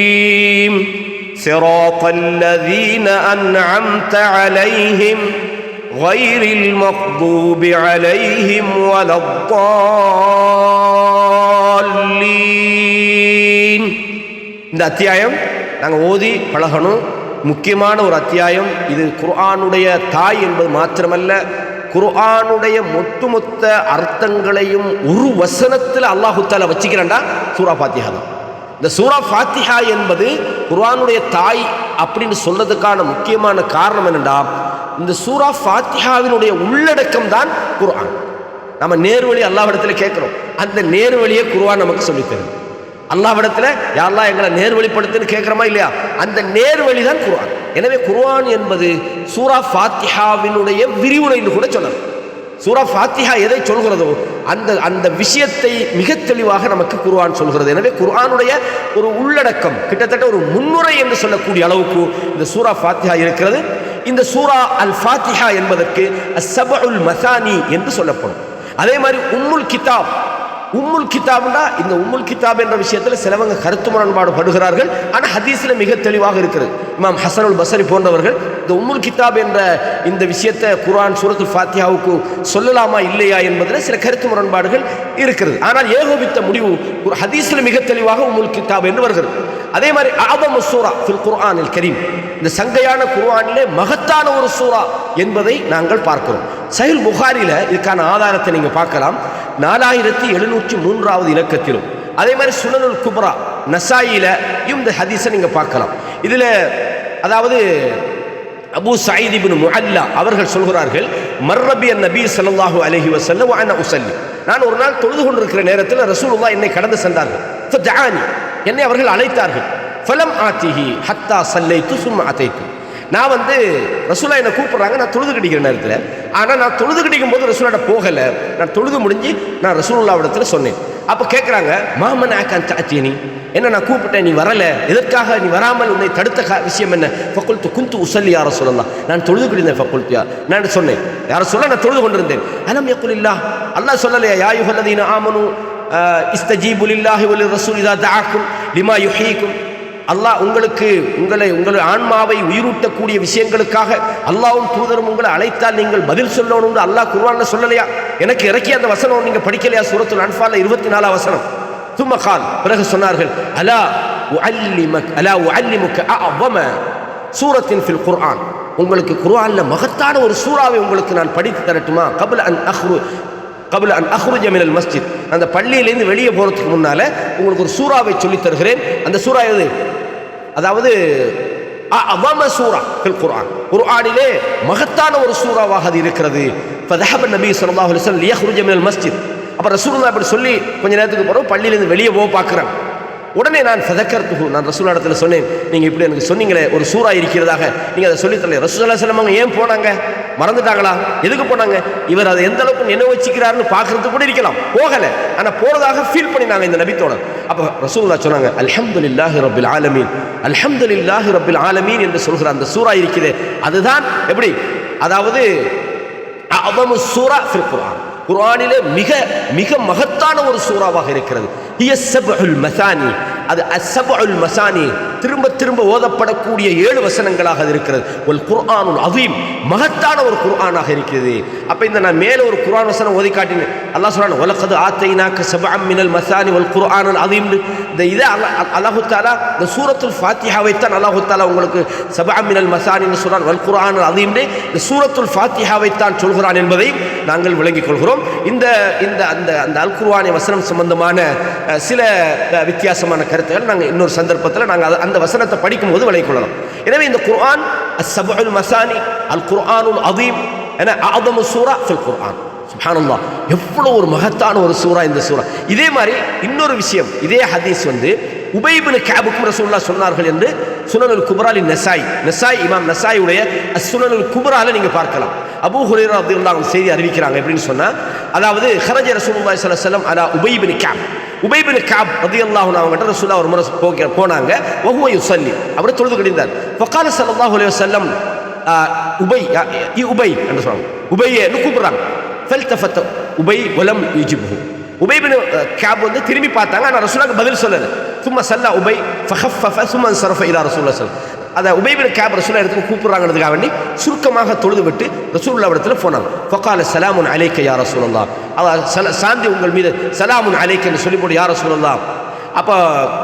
ஸிராத்தல் லதீன அன்அம்த அலைஹிம் கய்ரில் மக்தூபி அலைஹிம் வலத்தால்லீன். இந்த அத்தியாயம் நாங்கள் ஓதி பழகணும். முக்கியமான ஒரு அத்தியாயம் இது. குர்ஆனுடைய தாய் என்பது மாத்திரமல்ல, குர்ஆனுடைய மொத்த அர்த்தங்களையும் ஒரு வசனத்தில் அல்லாஹு தஆலா வச்சுக்கிறான்டா சூரா ஃபாத்திஹா தான். இந்த சூரா ஃபாத்திஹா என்பது குர்ஆனுடைய தாய் அப்படின்னு சொல்றதுக்கான முக்கியமான காரணம் என்னென்னா, இந்த சூரா ஃபாத்திஹாவினுடைய உள்ளடக்கம் தான் குர்ஆன். நம்ம நேர்வழி அல்லாஹ்விடத்தில் கேட்குறோம், அந்த நேர்வழியை குர்ஆன் நமக்கு சொல்லித்தரும். அல்லாஹ்விடத்தில் யா அல்லாஹ் எங்களை நேர்வழிப்படுத்துன்னு கேட்குறோமா இல்லையா, அந்த நேர்வழி தான் குர்ஆன். எனவே குர்ஆன் என்பது சூரா ஃபாத்திஹாவினுடைய விரிவுரைன்னு கூட சொல்லலாம். சூரா ஃபாத்திஹா எதை சொல்கிறதோ அந்த அந்த விஷயத்தை மிக தெளிவாக நமக்கு குர்ஆன் சொல்கிறது. எனவே குர்ஆனுடைய ஒரு உள்ளடக்கம் கிட்டத்தட்ட ஒரு முன்னுரை என்று சொல்லக்கூடிய அளவுக்கு இந்த சூரா ஃபாத்திஹா இருக்கிறது. இந்த சூரா அல் ஃபாத்திஹா என்பதற்கு அஸ்ஸபஉல் மசானி என்று சொல்லப்படும். அதே மாதிரி உம்முல் கிதாப். உம்முல் கிதாப்னா, இந்த உம்முல் கிதாப் என்ற விஷயத்தில் சிலவங்க கருத்து முரண்பாடு படுகிறார்கள். ஆனால் ஹதீஸில் மிக தெளிவாக இருக்கிறது. இமாம் ஹசனுல் பஸ்ரி போன்றவர்கள் இந்த உம்முல் கிதாப் என்ற இந்த விஷயத்தை குர்ஆன் சூரத்துல் ஃபாத்திஹாவுக்கு சொல்லலாமா இல்லையா என்பதில் சில கருத்து முரண்பாடுகள் இருக்கிறது. ஆனால் ஏகோபித்த முடிவு ஹதீஸில் மிக தெளிவாக உம்முல் கிதாப் என்று வருகிறது. அதே மாதிரி ஆதமு சூரா ஃபில் குர்ஆனில் கரீம், இந்த சங்கையான குர்ஆனிலே மகத்தான ஒரு சூரா என்பதை நாங்கள் பார்க்கிறோம். சஹீஹ் புகாரில இதுக்கான ஆதாரத்தை நீங்க பார்க்கலாம். 4703வது இலக்கத்திலும், அதே மாதிரி சுனனுல் குப்ரா நசாயில இந்த ஹதீஸை நீங்க பார்க்கலாம். இதுல அதாவது அபூ சயீத் இப்னு முஅல்லா அவர்கள் சொல்கிறார்கள், மர்ரபி நபி ஸல்லல்லாஹு அலைஹி வஸல்லம் வ அன உஸல்லி. நான் ஒரு நாள் தொழுது கொண்டிருக்கிற நேரத்தில் ரசூலுல்லாஹ் என்னை கடந்து சென்றார்கள். ஃபதஆனி, என்னை அவர்கள் அழைத்தார்கள். ஃபலம் ஆதிஹி ஹத்தா ஸல்லைது சும்ம அதைது. நான் ரசூலா என்னை கூப்பிட்றாங்க, நான் தொழுது கிடைக்கிற நேரத்தில். ஆனால் நான் தொழுது கிடைக்கும் போது ரசூலாட்ட போகலை. நான் தொழுது முடிஞ்சு நான் ரசூலுல்லாஹ்விடத்தில் சொன்னேன். அப்போ கேட்குறாங்க, மாமன் ஆக்கான் சாச்சினி, என்ன நான் கூப்பிட்டேன், நீ வரலை, எதற்காக நீ வராமல் உன்னை தடுத்த விஷயம் என்ன? ஃபக்குல்து குந்து உஸல்லி யா ரசூலல்லாஹ், நான் தொழுது கிடந்தேன். ஃபக்குல்தியா, நான் சொன்னேன், யார சொல்ல நான் தொழுது கொண்டிருந்தேன். அலம் யகுலில்லாஹ், அல்லாஹ் சொல்லலையா, யா அய்யுஹல்லதீன ஆமனு இஸ்தஜீபு லில்லாஹி வ லிர்ரசூலி இதா தஆக்கும் லிமா யுஹீக்கும். அல்லாஹ் உங்களை ஆன்மாவை உயிரூட்டக்கூடிய விஷயங்களுக்காக அல்லாஹ்வும் தூதரும் உங்களை அழைத்தால் நீங்கள் பதில் சொல்லணும்னு அல்லாஹ் குர்ஆன்ல சொல்லலையா? எனக்கு இறக்கிய அந்த வசனம் நீங்க படிக்கலையா? சூரத்துல் அன்ஃபால்ல 24 வசனம். தும்ம கால், பிறகு சொன்னார்கள், அலா உஅல்லிமுக அஅஸம சூரத்தின் ஃபில் குர்ஆன், உங்களுக்கு குர்ஆன்ல மகத்தான ஒரு சூறாவை உங்களுக்கு நான் படித்து தரட்டுமா? கப்ல அன் அஹ்ருஜ மினல் மஸ்ஜித், அந்த பள்ளியிலேருந்து வெளியே போகிறதுக்கு முன்னால உங்களுக்கு ஒரு சூறாவை சொல்லித் தருகிறேன். அந்த சூறா எது? அதாவது அஅஸம சூரா ஃபில் குர்ஆன், குர்ஆனிலே மகத்தான ஒரு சூறாவாக அது இருக்கிறது. ஃபதஹப நபி ஸல்லல்லாஹு அலைஹி வஸல்லம் லியஹ்ருஜ மினல் மஸ்ஜித். அப்போ ரசூலுல்லாஹ் அப்படி சொல்லி கொஞ்ச நேரத்துக்கு பிறகு பள்ளியிலேருந்து வெளியே போக பார்க்குறாங்க. உடனே நான் ஃபதக்கர்துஹு, நான் ரசூலுல்லாஹ் இடத்துல சொன்னேன், நீங்கள் இப்படி எனக்கு சொன்னீங்களே ஒரு சூரா இருக்கிறதாக, நீங்கள் அதை சொல்லித்தரல. ரசூலுல்லாஹி ஸல்லல்லாஹு அலைஹி வஸல்லம் ஏன் போனாங்க? மறந்துட்டாங்களா? எதுக்கு போனாங்க? இவர் அதை எந்த அளவுக்கு நினைவு வச்சுக்கிறாருன்னு பார்க்கறதுக்கு கூட இருக்கலாம், போகலை. ஆனால் போறதாக ஃபீல் பண்ணினாங்க இந்த நபித்தோட. அப்போ ரசூலுல்லாஹ் சொன்னாங்க, அல்ஹம்துலில்லாஹி ரப்பில் ஆலமீன், அல்ஹம்துலில்லாஹி ரப்பில் ஆலமீன் என்று சொல்கிற அந்த சூரா இருக்குது, அதுதான் எப்படி, அதாவது அஅதமு சூரா ஃபில் குர்ஆன், குர்ஆனிலே மிக மிக மகத்தான ஒரு சூறாவாக இருக்கிறது. ஹிய ஸப்உல் மசானி, அது அஸ்ஸப்உல் மசானி, திரும்ப திரும்ப ஓதப்படக்கூடிய 7 வசனங்களாக அது இருக்கிறது. வல் குர்ஆனுல் அதீம், மகத்தான ஒரு குர்ஆனாக இருக்கிறது. அப்போ இந்த நான் மேலே ஒரு குர்ஆன் வசனம் ஓதி காட்டினேன். அல்லாஹ் சொல்றான், வலகத் ஆத்தைனாக ஸப்அம் மினல் மசானி வல் குர்ஆனுல் அதீம். இந்த இதை அல்லாஹு தஆலா இந்த சூரத்துல் ஃபாத்திஹாவை தான் அல்லாஹு தஆலா உங்களுக்கு ஸப்அம் மினல் மசானின்னு சொல்றான், வல் குர்ஆனுல் அதீம் இந்த சூரத்துல் ஃபாத்திஹாவை தான் சொல்கிறான் என்பதை நாங்கள் விளங்கிக் கொள்கிறோம். இந்த இந்த அந்த அந்த அல் குர்ஆனிய வசனம் சம்பந்தமான சில வித்தியாசமான கருத்துக்கள் நாங்கள் இன்னொரு சந்தர்ப்பத்தில் நாங்கள் அந்த வசனத்தை படிக்கும்போது விளங்கிக் கொள்ளலாம். எனவே இந்த குர்ஆன் அஸ்ஸப்உல் மசானி அல் குர்ஆனுல் அதீம் என அஅதமு சூரா ஃபில் குர்ஆன். சுப்ஹானல்லாஹ், எவ்வளவு ஒரு மகத்தான ஒரு சூரா இந்த சூரா. இதே மாதிரி இன்னொரு விஷயம், இதே ஹதீஸ் வந்து உபை இப்னு கஅபுக்கும் ரசூலுல்லாஹ் சொன்னார்கள் என்று சுனனுல் குப்ராலி நசாய் இமாம் நசாயியுடைய அஸ்ஸுனனுல் குப்ரால நீங்க பார்க்கலாம். அபூ ஹுரைரா ரலியல்லாஹு அன்ஹு செய்தி அறிவிக்கிறாங்க. எப்படின்னு சொன்னா, அதாவது ஹரஜ ரசூலுல்லாஹி ஸல்லல்லாஹு அலைஹி வஸல்லம் அலா உபை இப்னு கஅப், உபை இப்னு கஅப் ரலியல்லாஹு அன்ஹு அவங்கட்ட ரசூலுல்லாஹ் ஒரு முறை போனாங்க. வஹுவ யுஸல்லி, அவர் தொழுது கொண்டிருந்தார். ஃபகால ஸல்லல்லாஹு அலைஹி வஸல்லம் உபை என்று சொல்றாங்க, உபையை கூப்பிடுறாங்க. ஃபல்தஃபத உபை வலம் யுஜிபு, உபை இப்னு கஅப் வந்து திரும்பி பார்த்தாங்க, ஆனால் ரசூலுல்லாஹ்க்கு பதில் சொல்லல. சும்மா சல்லா உபை ஃபஹஃபஃப சும்ம ஸரஃப இலா ரசூலுல்லாஹி ஸல்லல்லாஹு அலைஹி வஸல்லம். அதை உபை இப்னு கஅப் ரசூலுல்லாஹ் இடத்துக்கு கூப்பிடுறாங்கிறதுக்காக வேண்டி சுருக்கமாக தொழுது விட்டு ரசூலுல்லாஹ் இடத்துல போனாங்க. ஃபகால ஸலாமுன் அலைக்க யா ரசூலல்லாஹ், சாந்தி உங்கள் மீது, சலாமுன் அலைக்க என்று சொல்லி போட்டு யா ரசூலல்லாஹ். அப்போ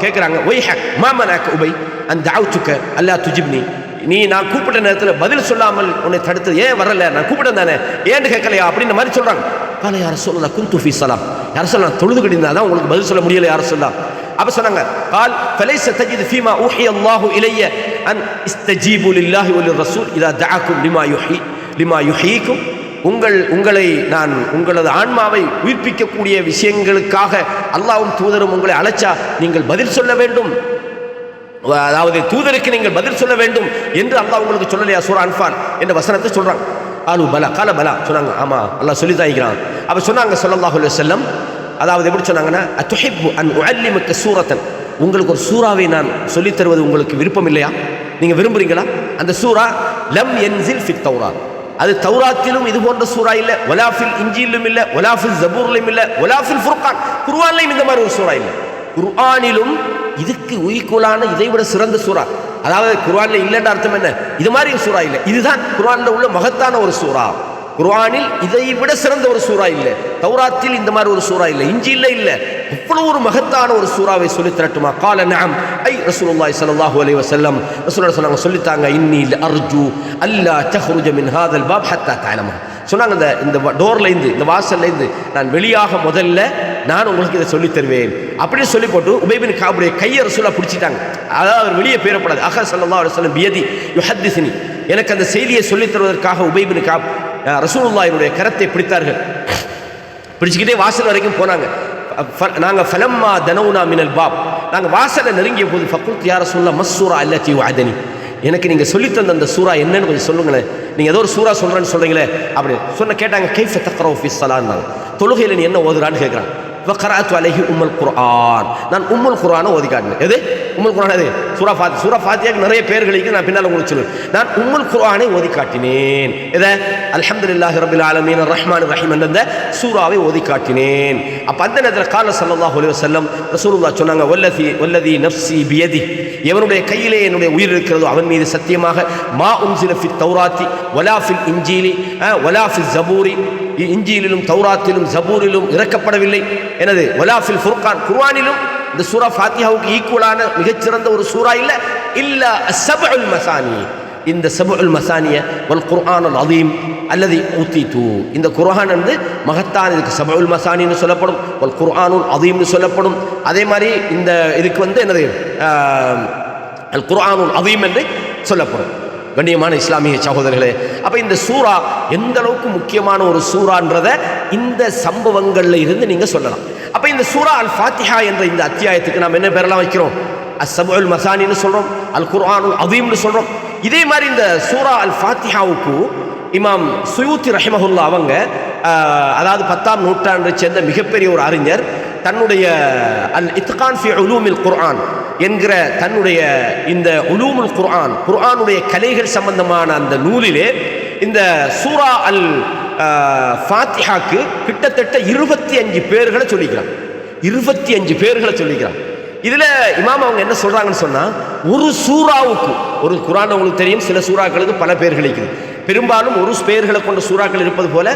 கேட்குறாங்க, ஒய்ஹக் மாமனாக்க உபை அந்த தஅவுதுக அல்லா துஜிப்னி, நீ நான் கூப்பிட்ட நேரத்தில் பதில் சொல்லாமல் உன்னை தடுத்து ஏன் வரல, நான் கூப்பிட்டேன் தானே, ஏன்னு கேட்கலையா அப்படின்ற மாதிரி சொல்கிறாங்க. கால யார சொல்லலாம் குந்து ஃபீ ஸலாம், யார சொல்லலாம் தொழுது கிட்டிருந்தா தான் உங்களுக்கு பதில் சொல்ல முடியல யார சொல்லலாம். அப்போ சொன்னாங்க, கால் ஃபலைஸ தஜிது ஃபீமா ஊஹிய அல்லாஹு இலைய அன் இஸ்தஜீபு லில்லாஹி வலிர் ரசூல் இதா தஅக்கும் லிமா யுஹீக்கும், உங்களை நான் உங்களது ஆன்மாவை உயிர்ப்பிக்கக்கூடிய விஷயங்களுக்காக அல்லாஹ்வும் தூதரும் உங்களை அழைச்சா நீங்கள் பதில் சொல்ல வேண்டும், அதாவது தூதருக்கு நீங்கள் பதில் சொல்ல வேண்டும் என்று அல்லாஹ் உங்களுக்கு சொல்லலையா சூரா அன்ஃபால் என்ற வசனத்தை சொல்றாங்க. ஆலு பலா கால பலா சொன்னாங்க, ஆமா அல்லாஹ் சொல்லி தாய்க்கிறான். அப்ப சொன்னாங்க ஸல்லல்லாஹு அலைஹி வஸல்லம், அதாவது எப்படி சொன்னாங்கன்னா, அத்துஹிப்பு அன் உஅல்லிமக சூரத்தன், உங்களுக்கு ஒரு சூறாவை நான் சொல்லித் தருவது உங்களுக்கு விருப்பம் இல்லையா, நீங்க விரும்புறீங்களா? அந்த சூரா லம் யன்சில் ஃபித் தௌராத், அது தௌராத்திலும் இது போன்ற சூரா இல்லை, வலாஃபில் இன்ஜீலும் இல்லை, வலாஃபில் ஜபூர்லையும் இல்லை, வலாஃபில் ஃபுர்கான் குர்ஆன்லையும் இந்த மாதிரி ஒரு சூரா இல்லை. குர்ஆனிலும் இதுக்கு ஈக்குவலான இதை விட சிறந்த சூரா, அதாவது குர்ஆன்ல இல்லைன்ற அர்த்தம் என்ன, இது மாதிரி சூரா இல்லை, இதுதான் குர்ஆன்ல உள்ள மகத்தான ஒரு சூரா. குர்ஆனில் இதை விட சிறந்த ஒரு சூரா இல்லை, தௌராத்தில் இந்த மாதிரி ஒரு சூரா இல்லை, இன்ஜீல்ல இல்லை, இவ்வளவு ஒரு மகத்தான ஒரு சூறாவை சொல்லி தரட்டுமா? கால நஅம் ஐ ரசூலுல்லாஹி ஸல்லல்லாஹு அலைஹி வஸல்லம், ரசூலுல்லாஹ் சொன்னாங்க, சொல்லித்தாங்க, இன்னி அர்ஜு அல்லா தஹ்ருஜ மின் ஹாதல் பாப் ஹத்தா தஅலமு, சொன்னாங்க இந்த டோர்லேருந்து இந்த வாசல்லேருந்து நான் வெளியாக முதல்ல நான் உங்களுக்கு இதை சொல்லித் தருவேன் அப்படின்னு சொல்லி போட்டு உபை இப்னு கஅபுடைய கையை ரசூலுல்லாஹ் பிடிச்சிட்டாங்க. அதாவது அவர் வெளியே பேரப்படாது. அஹ ஸல்லல்லாஹு அலைஹி வஸல்லம் பியதி யுஹத்திஸ்னி, எனக்கு அந்த செய்தியை சொல்லித் தருவதற்காக உபை இப்னு கஅப் ரசூலுல்லாஹினுடைய கரத்தை பிடித்தார்கள். பிடிச்சிக்கிட்டே வாசல் வரைக்கும் போனாங்க. நாங்கள் ஃபலம்மா தனவுனா மினல் பாப், நாங்கள் வாசலை நெருங்கிய போது ஃபக்குல்து யா ரசூலல்லாஹ் மஸ்ஸூரா அல்லதி வஅதனி, எனக்கு நீங்கள் சொல்லித்தந்த அந்த சூரா என்னன்னு கொஞ்சம் சொல்லுங்களேன், நீங்கள் ஏதோ ஒரு சூரா சொல்கிறேன்னு சொல்கிறீங்களே அப்படி சொன்ன. கேட்டாங்க, கைஃப தக்ரவு ஃபீ ஸலான்னாங்க, தொழுகையில் நீ என்ன ஓதுறான்னு கேட்குறாங்க. வகரஅத்து அலைஹி உம்முல் குர்ஆன், நான் உம்முல் குர்ஆனை ஓதி காட்டினேன். எது உம்முல் குர்ஆன்? எது சூரா ஃபாத்தியாக்கு நிறைய பேர்களுக்கு நான் பின்னால் உங்களுக்கு சொல்லுவேன். நான் உம்முல் குர்ஆனை ஓதி காட்டினேன். எதை? அல்ஹம்துலில்லாஹி ரப்பில் ஆலமீன் ரஹ்மானிர் ரஹீம் என்ற சூராவை ஓதி காட்டினேன். அப்போ அந்த நேரத்தில் கால ஸல்லல்லாஹு அலைஹி வஸல்லம் ரசூலுல்லாஹ் சொன்னாங்க, வல்லதி நஃப்ஸி பியதி, எவனுடைய கையிலே என்னுடைய உயிர் இருக்கிறதோ அவன் மீது சத்தியமாக, மா உன்சில ஃபித் தௌராத்தி வலா ஃபில் இன்ஜீலி வலா ஃபில் ஜபூரி, இன்ஜீலிலும் தௌராத்திலும் ஜபூரிலும் இறக்கப்படவில்லை. எனது வலாஃபில் ஃபுர்கான், குர்ஆனிலும் இந்த சூரா ஃபாத்திஹாவுக்கு ஈக்குவலான மிகச்சிறந்த ஒரு சூரா இல்லை இல்லா ஸப்உல் மசானி, இந்த ஸப்உல் மசானிய வல் குர்ஆனுல் அதீம் அல்லதி ஊதீது, இந்த குர்ஆன் வந்து மகத்தான, இதுக்கு ஸப்உல் மசானின்னு சொல்லப்படும், வல் குர்ஆனுல் அதீம்னு சொல்லப்படும். அதே மாதிரி இந்த இதுக்கு வந்து என்னது அல் குர்ஆனுல் அதீம் என்று சொல்லப்படும். கண்ணியமான இஸ்லாமிய சகோதரர்களே, அப்போ இந்த சூரா எந்த அளவுக்கு முக்கியமான ஒரு சூறான்றதை இந்த சம்பவங்களில் இருந்து நீங்கள் சொல்லலாம். அப்போ இந்த சூரா அல் ஃபாத்திஹா என்ற இந்த அத்தியாயத்துக்கு நாம் என்ன பேரெல்லாம் வைக்கிறோம்? அஸ்ஸபுல் மசானின்னு சொல்கிறோம், அல் குர்ஆனுல் அதீம்னு சொல்கிறோம். இதே மாதிரி இந்த சூரா அல் ஃபாத்திஹாவுக்கு இமாம் சுயூத்தி ரஹிமஹுல்லா அவங்க, அதாவது 10ஆம் நூற்றாண்டை சேர்ந்த மிகப்பெரிய ஒரு அறிஞர், தன்னுடைய அல் இத்கான் ஃபி உலூமில் குர்ஆன் என்கிற தன்னுடைய இந்த உலூமுல் குர்ஆன், குர்ஆனுடைய கலைகள் சம்பந்தமான அந்த நூலிலே இந்த சூரா அல் ஃபாத்திஹாக்கு கிட்டத்தட்ட 25 பேர்களை சொல்லிக்கிறான். 25 பேர்களை சொல்லிக்கிறான். இதில் இமாம் அவங்க என்ன சொல்கிறாங்கன்னு சொன்னால், ஒரு சூறாவுக்கு, ஒரு குர்ஆன் உங்களுக்கு தெரியும் சில சூறாக்களுக்கு பல பேர்கள் இருக்குது. பெரும்பாலும் ஒரு பேர்களை கொண்ட சூறாக்கள் இருப்பது போல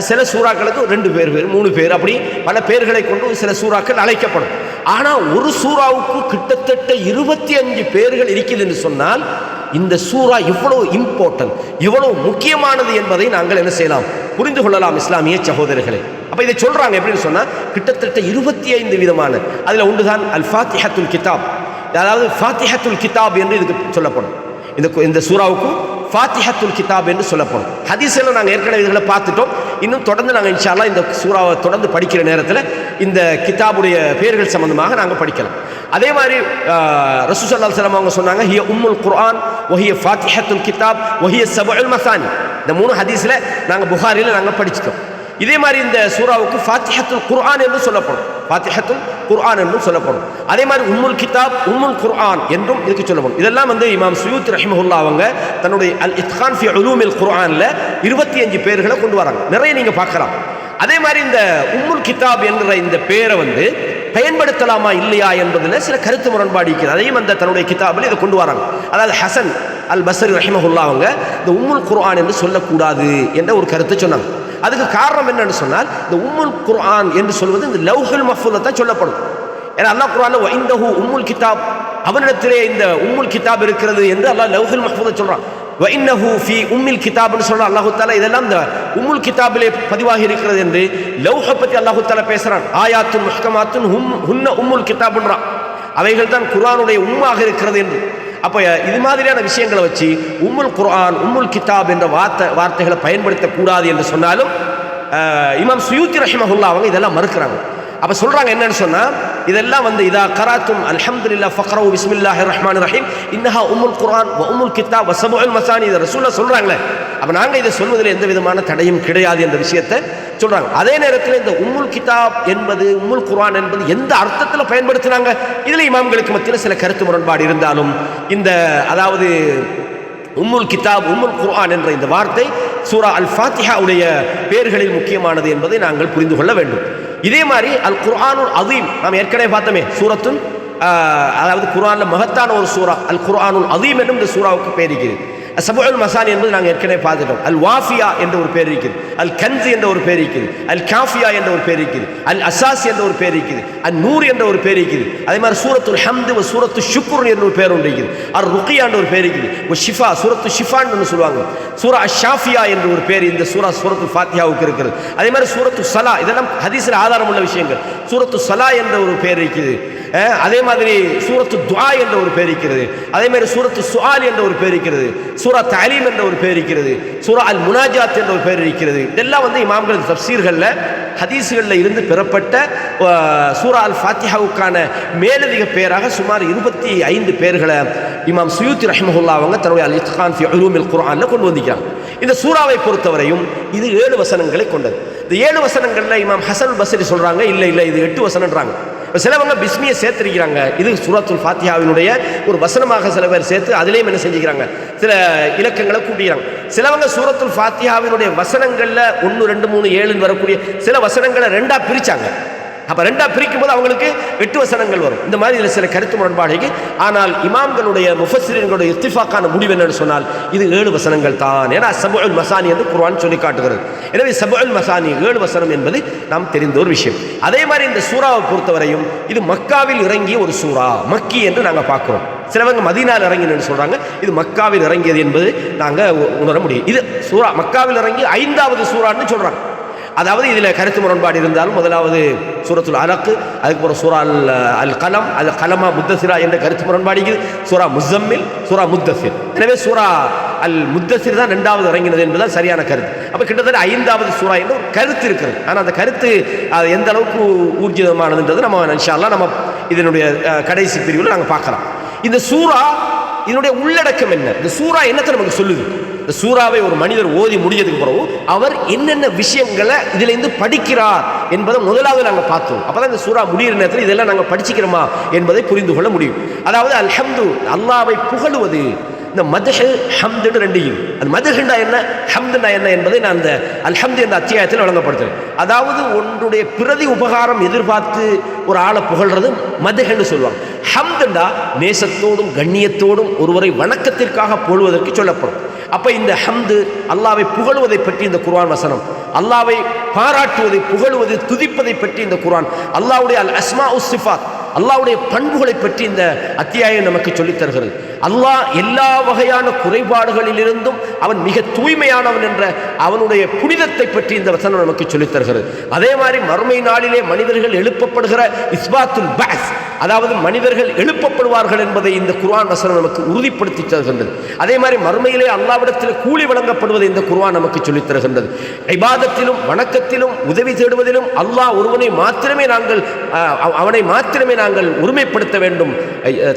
சில சூறாக்களுக்கு 2 பேர் 3 பேர் அப்படி பல பேர்களை கொண்டு சில சூறாக்கள் அழைக்கப்படும். ஆனால் ஒரு சூறாவுக்கு கிட்டத்தட்ட 25 பேர்கள் இருக்குது என்று சொன்னால் இந்த சூறா எவ்வளவு இம்பார்ட்டன்ட், எவ்வளவு முக்கியமானது என்பதை நாங்கள் என்ன செய்யலாம், புரிந்து கொள்ளலாம் இஸ்லாமிய சகோதரர்களே. அப்போ இதை சொல்கிறாங்க எப்படின்னு சொன்னால், கிட்டத்தட்ட 25 விதமான, அதில் ஒன்றுதான் அல் ஃபாத்திஹத்துல் கிதாப். அதாவது ஃபாத்திஹத்துல் கிதாப் என்று இதுக்கு சொல்லப்படும். இந்த சூறாவுக்கு ஃபாத்திஹத்துல் கிதாப் என்று சொல்லப்படும். ஹதீஸில் நாங்கள் ஏற்கனவே இதுகளை பார்த்துட்டோம். இன்னும் தொடர்ந்து நாங்கள் இன்ஷா அல்லாஹ் இந்த சூறாவை தொடர்ந்து படிக்கிற நேரத்தில் இந்த கிதாபுடைய பெயர்கள் சம்பந்தமாக நாங்கள் படிக்கலாம். அதே மாதிரி ரசூல் ஸல்லல்லாஹு அலைஹி வஸல்லம் அவங்க சொன்னாங்க, ஹிய உம்முல் குர்ஆன் வஹிய ஃபாத்திஹத்துல் கிதாப் வஹிய சபுல் மசானி. இந்த 3 ஹதீஸில் நாங்கள் புகாரியில் நாங்கள் படிச்சிட்டோம். இதே மாதிரி இந்த சூறாவுக்கு ஃபாத்திஹத்துல் குர்ஆன் என்று சொல்லப்படும், ஃபாத்திஹத்துல் குர்ஆன் என்றும் சொல்லப்படும். அதே மாதிரி உம்முல் கிதாப் உம்முல் குர்ஆன் என்றும் இதுக்கு சொல்லப்படும். இதெல்லாம் இமாம் சுயூத்தி ரஹிமஹுல்லா அவங்க தன்னுடைய அல் இத்கான் ஃபி உலூமில் குர்ஆன்ல 25 பேர்களை கொண்டு வராங்க. நிறைய நீங்க பார்க்கலாம். அதே மாதிரி இந்த உம்முல் கிதாப் என்கிற இந்த பேரை பயன்படுத்தலாமா இல்லையா என்பதில் சில கருத்து முரண்பாடு இருக்கிறது. அதையும் அந்த தன்னுடைய கிதாபில் இதை கொண்டு வராங்க. அதாவது ஹசன் அல் பஸ்ரி ரஹிமஹுல்லா அவங்க இந்த உம்முல் குர்ஆன் என்று சொல்லக்கூடாது என்ற ஒரு கருத்தை சொன்னாங்க. அதுக்கு காரணம் என்னன்னு சொன்னால், இந்த உம்முல் குர்ஆன் என்று சொல்வது இந்த லவ்ஹுல் மஹ்ஃபூல தான் சொல்லப்படும். ஏன்னா அல்லாஹ் குர்ஆன்ல வஇந்தஹு உம்முல் கிதாப், அவனிடத்திலே இந்த உம்முல் கிதாப் இருக்கிறது என்று அல்லாஹ் லவ்ஹுல் மஹ்ஃபூல சொல்றான். வஇன்னஹு ஃபீ உம்மில் கிதாப்னு சொல்ற அல்லாஹ் தஆலா இதெல்லாம் இந்த உம்முல் கிதாபிலே பதிவாகி இருக்கிறது என்று லவ்ஹ பத்தி அல்லாஹ் தஆலா பேசுறான். ஆயாத்துன் முஹ்கமாத்துன் ஹுன்ன உம்முல் கிதாப்ன்றான். அவைகள் தான் குர்ஆனுடைய உம்மாக இருக்கிறது என்று. அப்போ இது மாதிரியான விஷயங்களை வச்சு உம்முல் குர்ஆன் உம்முல் கிதாப் என்ற வார்த்தைகளை பயன்படுத்தக்கூடாது என்று சொன்னாலும் இமாம் சுயூத்தி ரஹிமஹுல்லா அவங்க இதெல்லாம் மறுக்கிறாங்க. அப்போ சொல்கிறாங்க என்னன்னு சொன்னால், இதெல்லாம் இதா கராத்தும் அல்ஹம்துலில்லாஹ் ஃபக்ரவு பிஸ்மில்லாஹிர் ரஹ்மானிர் ரஹீம் இன்னஹா உம்முல் குர்ஆன் வ உம்முல் கிதாப் வ சபுல் மசானி. இதை ரசூலுல்லாஹ் சொல்கிறாங்களே, அப்போ நாங்கள் இதை சொல்வதில் எந்த விதமான தடையும் கிடையாது என்ற விஷயத்தை சொல்கிறாங்க. அதே நேரத்தில் இந்த உம்முல் கிதாப் என்பது உம்முல் குர்ஆன் என்பது எந்த அர்த்தத்தில் பயன்படுத்தினாங்க, இதில் இமாம்களுக்கு மத்தியில் சில கருத்து முரண்பாடு இருந்தாலும் இந்த அதாவது உம்முல் கிதாப் உம்முல் குர்ஆன் என்ற இந்த வார்த்தை சூரா அல் ஃபாத்திஹா உடைய பேர்களில் முக்கியமானது என்பதை நாங்கள் புரிந்து கொள்ள வேண்டும். இதே மாதிரி அல் குர்ஆனுல் அதீம் நாம் ஏற்கனவே பார்த்தோமே, சூரத்துன் அதாவது குர்ஆன்ல மகத்தான ஒரு சூரா அல் குர்ஆனுல் அதீம் என்னும் இந்த சூறாவுக்கு பேர் இருக்கிறது. சபுல் மசானி என்பது நாங்கள் ஏற்கனவே பார்த்துட்டோம். அல் வாஃபியா என்ற ஒரு பேர் இருக்குது, அல் கன்ஸ் என்ற ஒரு பேர் இருக்குது, அல் காஃபியா என்ற ஒரு பேர் இருக்குது, அல் அசாஸ் என்ற ஒரு பேர் இருக்குது, அல் நூர் என்ற ஒரு பேர் இருக்குது. அதே மாதிரி சூரத்துல் ஹம்து சூரத்து ஷுக்ர் என்ற ஒரு பேர் ஒன்று இருக்குது, அல் ருக்கியா என்ற ஒரு பேர் இருக்குது, ஒரு ஷிஃபா சூரத்து ஷிஃபான்னு சொல்லுவாங்க, சூரா அஷாஃபியா என்ற ஒரு பேர் இந்த சூரத்துல் ஃபாத்திஹாவுக்கு இருக்கிறது. அதே மாதிரி சூரத்து சலா, இதெல்லாம் ஹதீஸில் ஆதாரம் உள்ள விஷயங்கள். சூரத்து சலா என்ற ஒரு பேர் இருக்குது. அதே மாதிரி சூரத்து துஆ என்ற ஒரு பேர் இருக்கிறது. அதே மாதிரி சூரத்து சுஆல் என்ற ஒரு பேர் இருக்கிறது, சூரா தலீம் என்ற ஒரு பேர் இருக்கிறது, சூரா அல் முனாஜாத் என்ற ஒரு பேர் இருக்கிறது. இதெல்லாம் இமாம்கள் தஃப்சீர்களில் ஹதீஸ்களில் இருந்து பெறப்பட்ட சூரா அல் ஃபாத்திஹாவுக்கான மேலதிக பேராக சுமார் 25 பேர்களை இமாம் சுயூத்தி ரஹிமஹுல்லா அவங்க தன்னுடைய அல் இத்கான் ஃபி உலூமில் குர்ஆனில் கொண்டு வந்திருக்கிறாங்க. இந்த சூறாவை பொறுத்தவரையும் இது 7 வசனங்களை கொண்டது. இந்த 7 வசனங்களில் இமாம் ஹசன் பஸ்ரி சொல்கிறாங்க, இல்லை இது 8 வசனன்றாங்க. சிலவங்க பிஸ்மியை சேர்த்திருக்கிறாங்க, இது சூரத்துல் ஃபாத்திஹாவினுடைய ஒரு வசனமாக சில பேர் சேர்த்து அதிலேயும் என்ன செஞ்சுக்கிறாங்க, சில இலக்கங்களை கூட்டிக்கிறாங்க. சிலவங்க சூரத்துல் ஃபாத்திஹாவினுடைய வசனங்களில் 1 2 3 7 வரக்கூடிய சில வசனங்களை 2ஆக பிரித்தாங்க. அப்போ 2ஆக பிரிக்கும் போது அவங்களுக்கு 8 வசனங்கள் வரும். இந்த மாதிரி இதில் சில கருத்து முரண்பாடுக்கு. ஆனால் இமாம்களுடைய முஃபஸ்ஸிரீன்களுடைய இத்திஃபாக்கான முடிவு என்னன்னு சொன்னால் இது 7 வசனங்கள் தான். ஏன்னா சபுல் மசானி என்று குர்ஆன் சொல்லி காட்டுகிறது. எனவே சபுல் மசானி 7 வசனம் என்பது நாம் தெரிந்த ஒரு விஷயம். அதே மாதிரி இந்த சூறாவை பொறுத்தவரையும் இது மக்காவில் இறங்கிய ஒரு சூறா, மக்கி என்று நாங்கள் பார்க்குறோம். சிலவங்க மதீனாவில் இறங்கினு சொல்கிறாங்க, இது மக்காவில் இறங்கியது என்பது நாங்கள் உணர முடியும். இது சூறா மக்காவில் இறங்கி 5வது சூறான்னு சொல்கிறாங்க. அதாவது இதில் கருத்து முரண்பாடு இருந்தாலும் முதலாவது சூரத்துல் அலக், அதுக்கப்புறம் சூரா அல் கலம், அல் கலமா முத்தசிரா என்ற கருத்து முரண்பாடு, சூரா முஸம்மில், சூரா முத்தசிர். எனவே சூரா அல் முத்தசிர் தான் 2வது இறங்கினது என்பதுதான் சரியான கருத்து. அப்போ கிட்டத்தட்ட 5வது சூரா என்ற ஒரு கருத்து இருக்கிறது. ஆனால் அந்த கருத்து அது எந்த அளவுக்கு ஊர்ஜிதமானதுன்றது நம்ம இன்ஷா அல்லாஹ் நம்ம இதனுடைய கடைசி பிரிவில் நாங்கள் பார்க்கலாம். இந்த சூரா இதனுடைய உள்ளடக்கம் என்ன, இந்த சூரா என்னத்தை நமக்கு சொல்லுது, இந்த சூறாவை ஒரு மனிதர் ஓதி முடிஞ்சதுக்கு பிறகு அவர் என்னென்ன விஷயங்களை இதுல இருந்து படிக்கிறார் என்பதை முதலாவது நாங்கள் பார்த்தோம். அப்பதான் இந்த சூறா முடிகிற நேரத்தில் இதெல்லாம் நாங்கள் படிச்சுக்கிறோமா என்பதை புரிந்து கொள்ள முடியும். அதாவது அல்ஹம்து அல்லாஹ்வை புகழுவது, இந்த மத்ஹ் ஹம்துன்னு 2 இருக்கு. அது மத்ஹ்னா என்ன, ஹம்துனா என்ன என்பதை நான் அந்த அல்ஹம்து என்ற அத்தியாயத்தில் வழங்கப்படுத்துறேன். அதாவது ஒன்றுடைய பிரதி உபகாரம் எதிர்பார்த்து ஒரு ஆளை புகழ்றது மத்ஹ்னு சொல்லுவாங்க. ஹம்துனா நேசத்தோடும் கண்ணியத்தோடும் ஒருவரை வணக்கத்திற்காக புகழ்வதற்கு சொல்லப்படும். அப்ப இந்த ஹம்து அல்லாஹ்வை புகழுவதை பற்றி இந்த குர்ஆன் வசனம், அல்லாஹ்வை பாராட்டுவதை புகழுவது துதிப்பதை பற்றி இந்த குர்ஆன், அல்லாஹ்வுடைய அல் அஸ்மாஉஸ் சிஃபாத் அல்லாஹ்வுடைய பண்புகளை பற்றி இந்த அத்தியாயம் நமக்கு சொல்லித் தருகிறது. அல்லாஹ் எல்லா வகையான குறைபாடுகளிலிருந்தும் அவன் மிக தூய்மையானவன் என்ற அவனுடைய புனிதத்தை பற்றி இந்த வசனம் நமக்கு சொல்லித் தருகிறது. அதே மாதிரி மறுமை நாளிலே மனிதர்கள் எழுப்பப்படுகிற இஸ்பாத்துல் பஅஸ், அதாவது மனிதர்கள் எழுப்பப்படுவார்கள் என்பதை இந்த குர்ஆன் வசனம் நமக்கு உறுதிப்படுத்தி தருகின்றது. அதே மாதிரி மறுமையிலே அல்லாஹ்விடத்தில் கூலி வழங்கப்படுவதை இந்த குர்ஆன் நமக்கு சொல்லித் தருகின்றது. இபாதத்திலும் வணக்கத்திலும் உதவி தேடுவதிலும் அல்லாஹ் ஒருவனை மாத்திரமே நாங்கள் ஒருமைப்படுத்த வேண்டும்.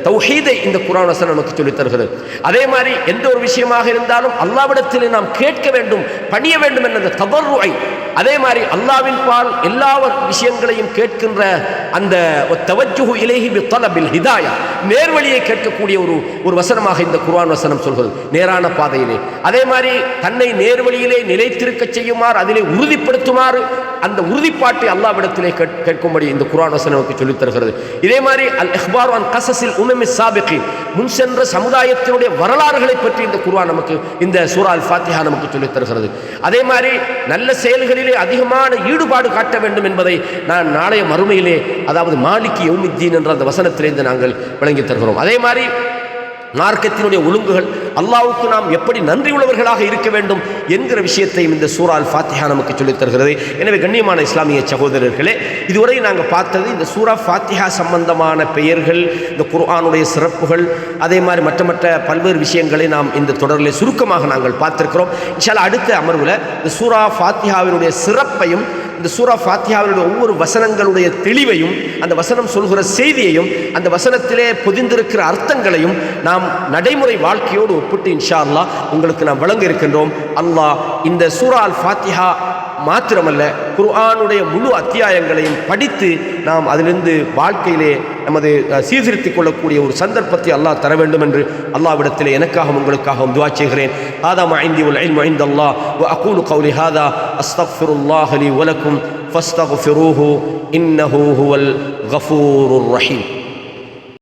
தௌஹீதை இந்த குர்ஆன் வசனம் நமக்கு சொல்லித் தருகிறது. அதே மாதிரி எந்த ஒரு விஷயமாக இருந்தாலும் அல்லாஹ்விடத்தில் நாம் கேட்க வேண்டும், பணிய வேண்டும் என்ற தபர்ருஐ, அதே மாதிரி அல்லாஹ்வின் பால் எல்லா விஷயங்களையும் கேட்கின்ற அந்த தவஜ்ஜுஹு இலைஹி பித்தலபில் ஹிதாயா, நேர்வழியை கேட்கக்கூடிய ஒரு வசனமாக இந்த குர்ஆன் வசனம் சொல்கிறது, நேரான பாதையிலே. அதே மாதிரி தன்னை நேர்வழியிலே நிலைத்திருக்க செய்யுமாறு, அதிலே உறுதிப்படுத்துமாறு அந்த உறுதிப்பாட்டை அல்லாஹ்விடத்திலே கேட்கும்படி இந்த குர்ஆன் வசனம் நமக்கு சொல்லித் தருகிறது. இதே மாதிரி அல் இஹ்பார் அன் கஸஸில் உம்மமிஸ் சாபிகீன், முன் சென்ற சமுதாயத்தினுடைய வரலாறுகளை பற்றி இந்த குர்ஆன் நமக்கு, இந்த சூரா அல் ஃபாத்திஹா நமக்கு சொல்லித் தருகிறது. அதே மாதிரி நல்ல செயல்களிலே அதிகமான ஈடுபாடு காட்ட வேண்டும் என்பதை நான் நாளைய மறுமையிலே, அதாவது மாலிகி யௌமித்தீன் என்ற அந்த வசனத்திலிருந்து நாங்கள் விளங்கி தருகிறோம். அதே மாதிரி மார்க்கத்தினுடைய ஒழுங்குகள், அல்லாஹ்வுக்கு நாம் எப்படி நன்றி உள்ளவர்களாக இருக்க வேண்டும் என்கிற விஷயத்தையும் இந்த சூரா அல் ஃபாத்திஹா நமக்கு சொல்லித் தருகிறது. எனவே கண்ணியமான இஸ்லாமிய சகோதரர்களே, இதுவரை நாங்கள் பார்த்தது இந்த சூரா ஃபாத்திஹா சம்பந்தமான பெயர்கள், இந்த குர்ஆனுடைய சிறப்புகள், அதே மாதிரி மற்ற பல்வேறு விஷயங்களை நாம் இந்த தொடரில் சுருக்கமாக நாங்கள் பார்த்திருக்கிறோம். இன்ஷா அல்லாஹ் அடுத்த அமர்வில் இந்த சூரா ஃபாத்திஹாவினுடைய சிறப்பையும், இந்த சூரா ஃபாத்திஹாவினுடைய ஒவ்வொரு வசனங்களுடைய தெளிவையும், அந்த வசனம் சொல்கிற செய்தியையும், அந்த வசனத்திலே பொதிந்திருக்கிற அர்த்தங்களையும் நாம் நடைமுறை வாழ்க்கையோடு ஒப்பிட்டு இன்ஷா அல்லாஹ் உங்களுக்கு நாம் வழங்க இருக்கின்றோம். அல்லாஹ் இந்த சூரா அல் ஃபாத்திஹா மாத்திரமல்ல, குர்ஆனுடைய முழு அத்தியாயங்களையும் படித்து நாம் அதிலிருந்து வாழ்க்கையிலே நமது சீர்திருத்திக் கொள்ளக்கூடிய ஒரு சந்தர்ப்பத்தை அல்லாஹ் தர வேண்டும் என்று அல்லாஹ்விடத்திலே எனக்காகவும் உங்களுக்காகவும் துஆ செய்கிறேன். ஹாதா மா இன்தி வல் இல்மு இன்தல்லாஹ் வ அகூலு கௌலி ஹாதா அஸ்தக்ஃபிருல்லாஹ லி வ லக்கும் ஃபஸ்தக்ஃபிரூஹு இன்னஹு ஹுவல் கஃபூருர் ரஹீம்.